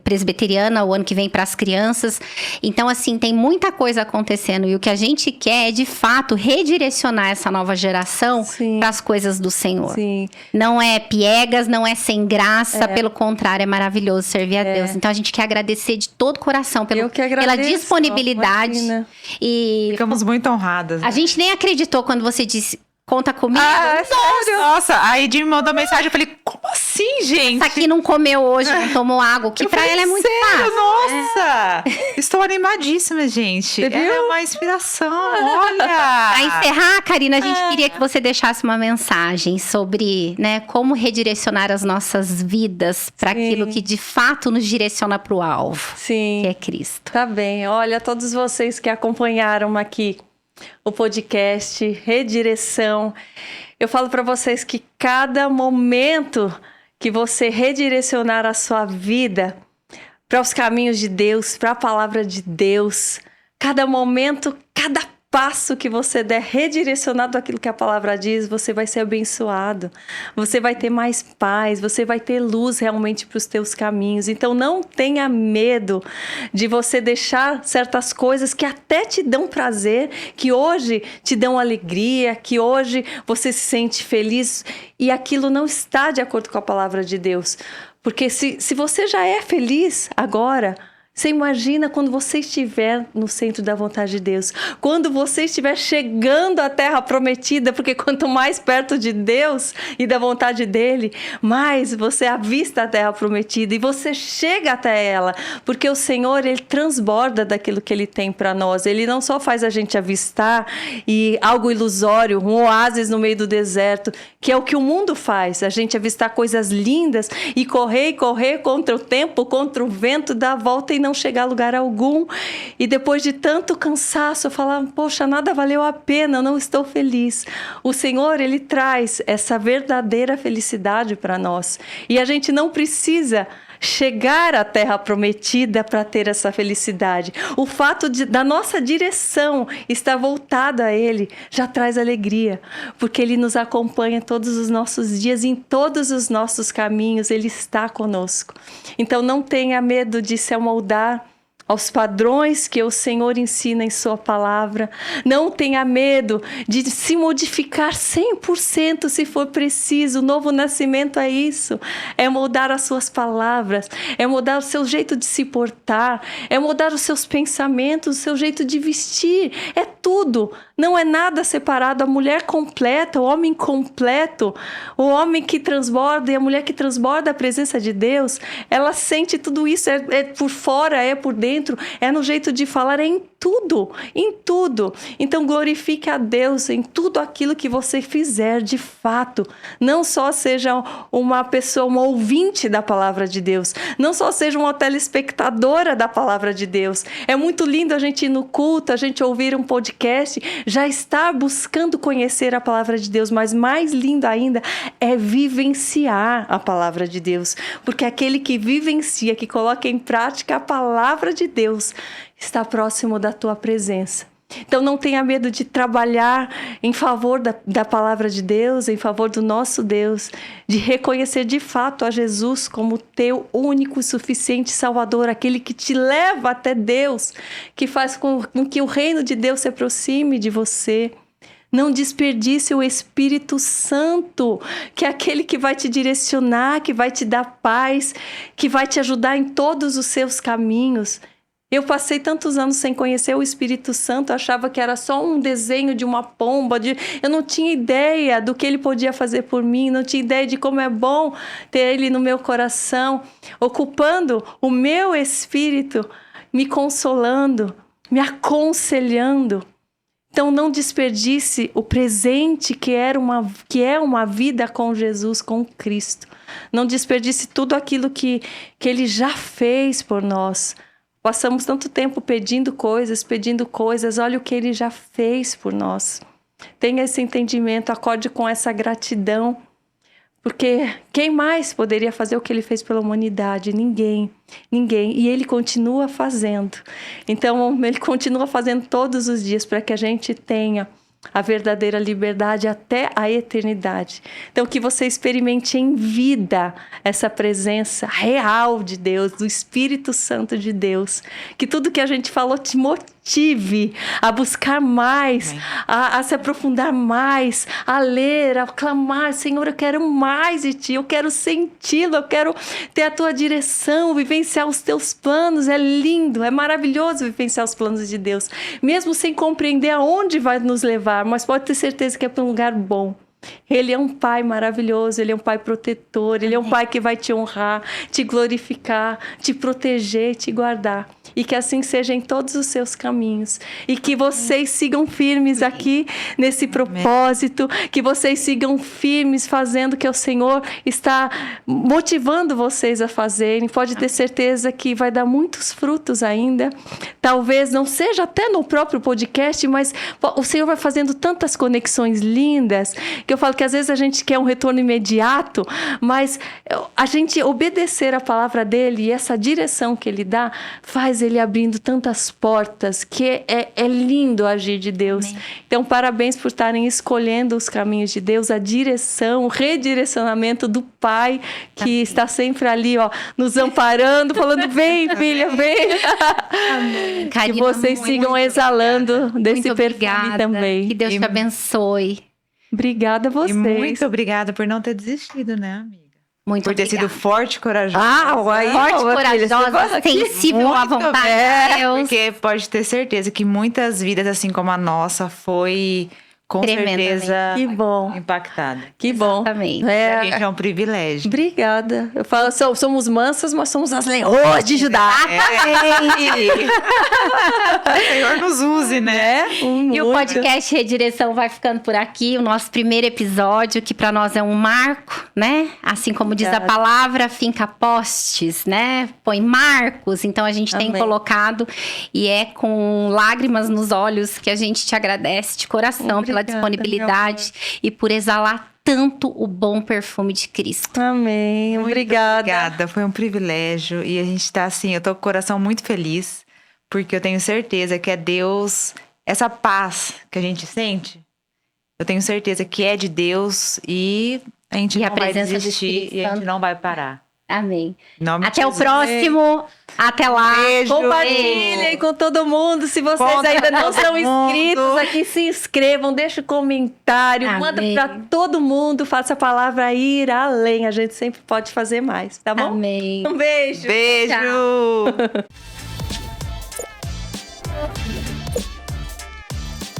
presbiteriana o ano que vem para as crianças. Então, assim, tem muita coisa acontecendo. E o que a gente quer é, de fato, redirecionar essa nova geração para as coisas do Senhor. Sim. Não é piegas, não é sem graça, pelo contrário, é maravilhoso servir a Deus. Então a gente quer agradecer de todo o coração Eu que pela agradeço, disponibilidade. imagina. E Ficamos muito honradas. a gente nem acreditou quando você disse, conta comigo. Nossa, a Edi me mandou mensagem, eu falei, como assim, gente? Essa aqui não comeu hoje, não tomou água, que Eu pra falei, ela é muito sério? fácil. Nossa! Estou animadíssima, gente. Ela é uma inspiração, olha! Pra encerrar, Karina, a gente queria que você deixasse uma mensagem sobre, né, como redirecionar as nossas vidas para Sim. aquilo que de fato nos direciona para o alvo, Sim. que é Cristo. Tá bem. Olha, todos vocês que acompanharam aqui o podcast Redireção, eu falo para vocês que cada momento que você redirecionar a sua vida para os caminhos de Deus, para a palavra de Deus, cada momento, cada passo que você der redirecionado àquilo que a palavra diz, você vai ser abençoado, você vai ter mais paz, você vai ter luz realmente para os teus caminhos. Então não tenha medo de você deixar certas coisas que até te dão prazer, que hoje te dão alegria, que hoje você se sente feliz e aquilo não está de acordo com a palavra de Deus. Porque se você já é feliz agora, você imagina quando você estiver no centro da vontade de Deus, quando você estiver chegando à terra prometida, porque quanto mais perto de Deus e da vontade dele, mais você avista a terra prometida e você chega até ela, porque o Senhor, ele transborda daquilo que ele tem para nós. Ele não só faz a gente avistar e algo ilusório, um oásis no meio do deserto, que é o que o mundo faz, a gente avistar coisas lindas e correr contra o tempo, contra o vento, dar a volta e não chegar a lugar algum, e depois de tanto cansaço eu falar, poxa, nada valeu a pena, eu não estou feliz. O Senhor, ele traz essa verdadeira felicidade para nós, e a gente não precisa chegar à terra prometida para ter essa felicidade. O fato da nossa direção estar voltada a Ele já traz alegria, porque Ele nos acompanha todos os nossos dias, em todos os nossos caminhos, Ele está conosco. Então não tenha medo de se amoldar aos padrões que o Senhor ensina em sua palavra. Não tenha medo de se modificar 100% se for preciso. O novo nascimento é isso. É mudar as suas palavras, é mudar o seu jeito de se portar, é mudar os seus pensamentos, o seu jeito de vestir. É tudo. Não é nada separado. A mulher completa, o homem completo, o homem que transborda e a mulher que transborda a presença de Deus, ela sente tudo isso. É por fora, é por dentro. É no jeito de falar, é em tudo, em tudo. Então glorifique a Deus em tudo aquilo que você fizer de fato. Não só seja uma pessoa, uma ouvinte da palavra de Deus, não só seja uma telespectadora da palavra de Deus. É muito lindo a gente ir no culto, a gente ouvir um podcast, já estar buscando conhecer a palavra de Deus, mas mais lindo ainda é vivenciar a palavra de Deus, porque aquele que vivencia, que coloca em prática a palavra de Deus, está próximo da tua presença. Então não tenha medo de trabalhar em favor da palavra de Deus, em favor do nosso Deus, de reconhecer de fato a Jesus como teu único e suficiente Salvador, aquele que te leva até Deus, que faz com que o reino de Deus se aproxime de você. Não desperdice o Espírito Santo, que é aquele que vai te direcionar, que vai te dar paz, que vai te ajudar em todos os seus caminhos. Eu passei tantos anos sem conhecer o Espírito Santo, achava que era só um desenho de uma pomba, eu não tinha ideia do que ele podia fazer por mim, não tinha ideia de como é bom ter ele no meu coração, ocupando o meu espírito, me consolando, me aconselhando. Então não desperdice o presente que é uma vida com Jesus, com Cristo. Não desperdice tudo aquilo que Ele já fez por nós. Passamos tanto tempo pedindo coisas, olha o que Ele já fez por nós. Tenha esse entendimento, acorde com essa gratidão, porque quem mais poderia fazer o que Ele fez pela humanidade? Ninguém. E Ele continua fazendo. Então, Ele continua fazendo todos os dias para que a gente tenha a verdadeira liberdade até a eternidade. Então, que você experimente em vida essa presença real de Deus, do Espírito Santo de Deus. Que tudo que a gente falou te motive motive a buscar mais, a se aprofundar mais, a ler, a clamar, Senhor, eu quero mais de Ti, eu quero senti-lo, eu quero ter a Tua direção, vivenciar os Teus planos. É lindo, é maravilhoso vivenciar os planos de Deus, mesmo sem compreender aonde vai nos levar, mas pode ter certeza que é para um lugar bom. Ele é um pai maravilhoso, ele é um pai protetor, ele é um pai que vai te honrar, te glorificar, te proteger, te guardar. E que assim seja em todos os seus caminhos. E que vocês sigam firmes aqui nesse propósito, que vocês sigam firmes fazendo o que o Senhor está motivando vocês a fazerem. Pode ter certeza que vai dar muitos frutos ainda. Talvez não seja até no próprio podcast, mas o Senhor vai fazendo tantas conexões lindas, que eu falo que às vezes a gente quer um retorno imediato, mas a gente obedecer a palavra dele e essa direção que ele dá, faz ele abrindo tantas portas, que é lindo o agir de Deus. Amém. Então, parabéns por estarem escolhendo os caminhos de Deus, a direção, o redirecionamento do Pai, que está sempre ali, ó, nos amparando, falando, vem, filha, vem. Amém. Que vocês sigam exalando desse perfume também. Que Deus te abençoe. Obrigada a vocês. E muito obrigada por não ter desistido, né, amiga? Muito por ter obrigada. sido forte e corajosa. Forte, corajosa, sensível à vontade de Deus. Porque pode ter certeza que muitas vidas, assim como a nossa, foi com certeza que bom. impactada. Que bom. Exatamente. A gente é um privilégio. Obrigada. Eu falo, somos mansas, mas somos as leoas de Judá. O Senhor nos use, né? E o podcast Redireção vai ficando por aqui. O nosso primeiro episódio, que para nós é um marco, né? Assim como diz a palavra, finca postes, né? Põe marcos. Então a gente tem colocado, e é com lágrimas nos olhos que a gente te agradece de coração pela disponibilidade e por exalar tanto o bom perfume de Cristo. Amém. Obrigada. Foi um privilégio. E a gente tá assim, eu tô com o coração muito feliz, porque eu tenho certeza que é Deus, essa paz que a gente sente, eu tenho certeza que é de Deus e a gente não vai desistir e a gente não vai parar. Amém. Até o próximo. Até lá. Beijo. Compartilhem com todo mundo. Se vocês ainda não são inscritos aqui, se inscrevam, deixa um comentário, manda para todo mundo, faça a palavra ir além. A gente sempre pode fazer mais, tá bom? Amém. Um beijo. Beijo.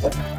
Tchau.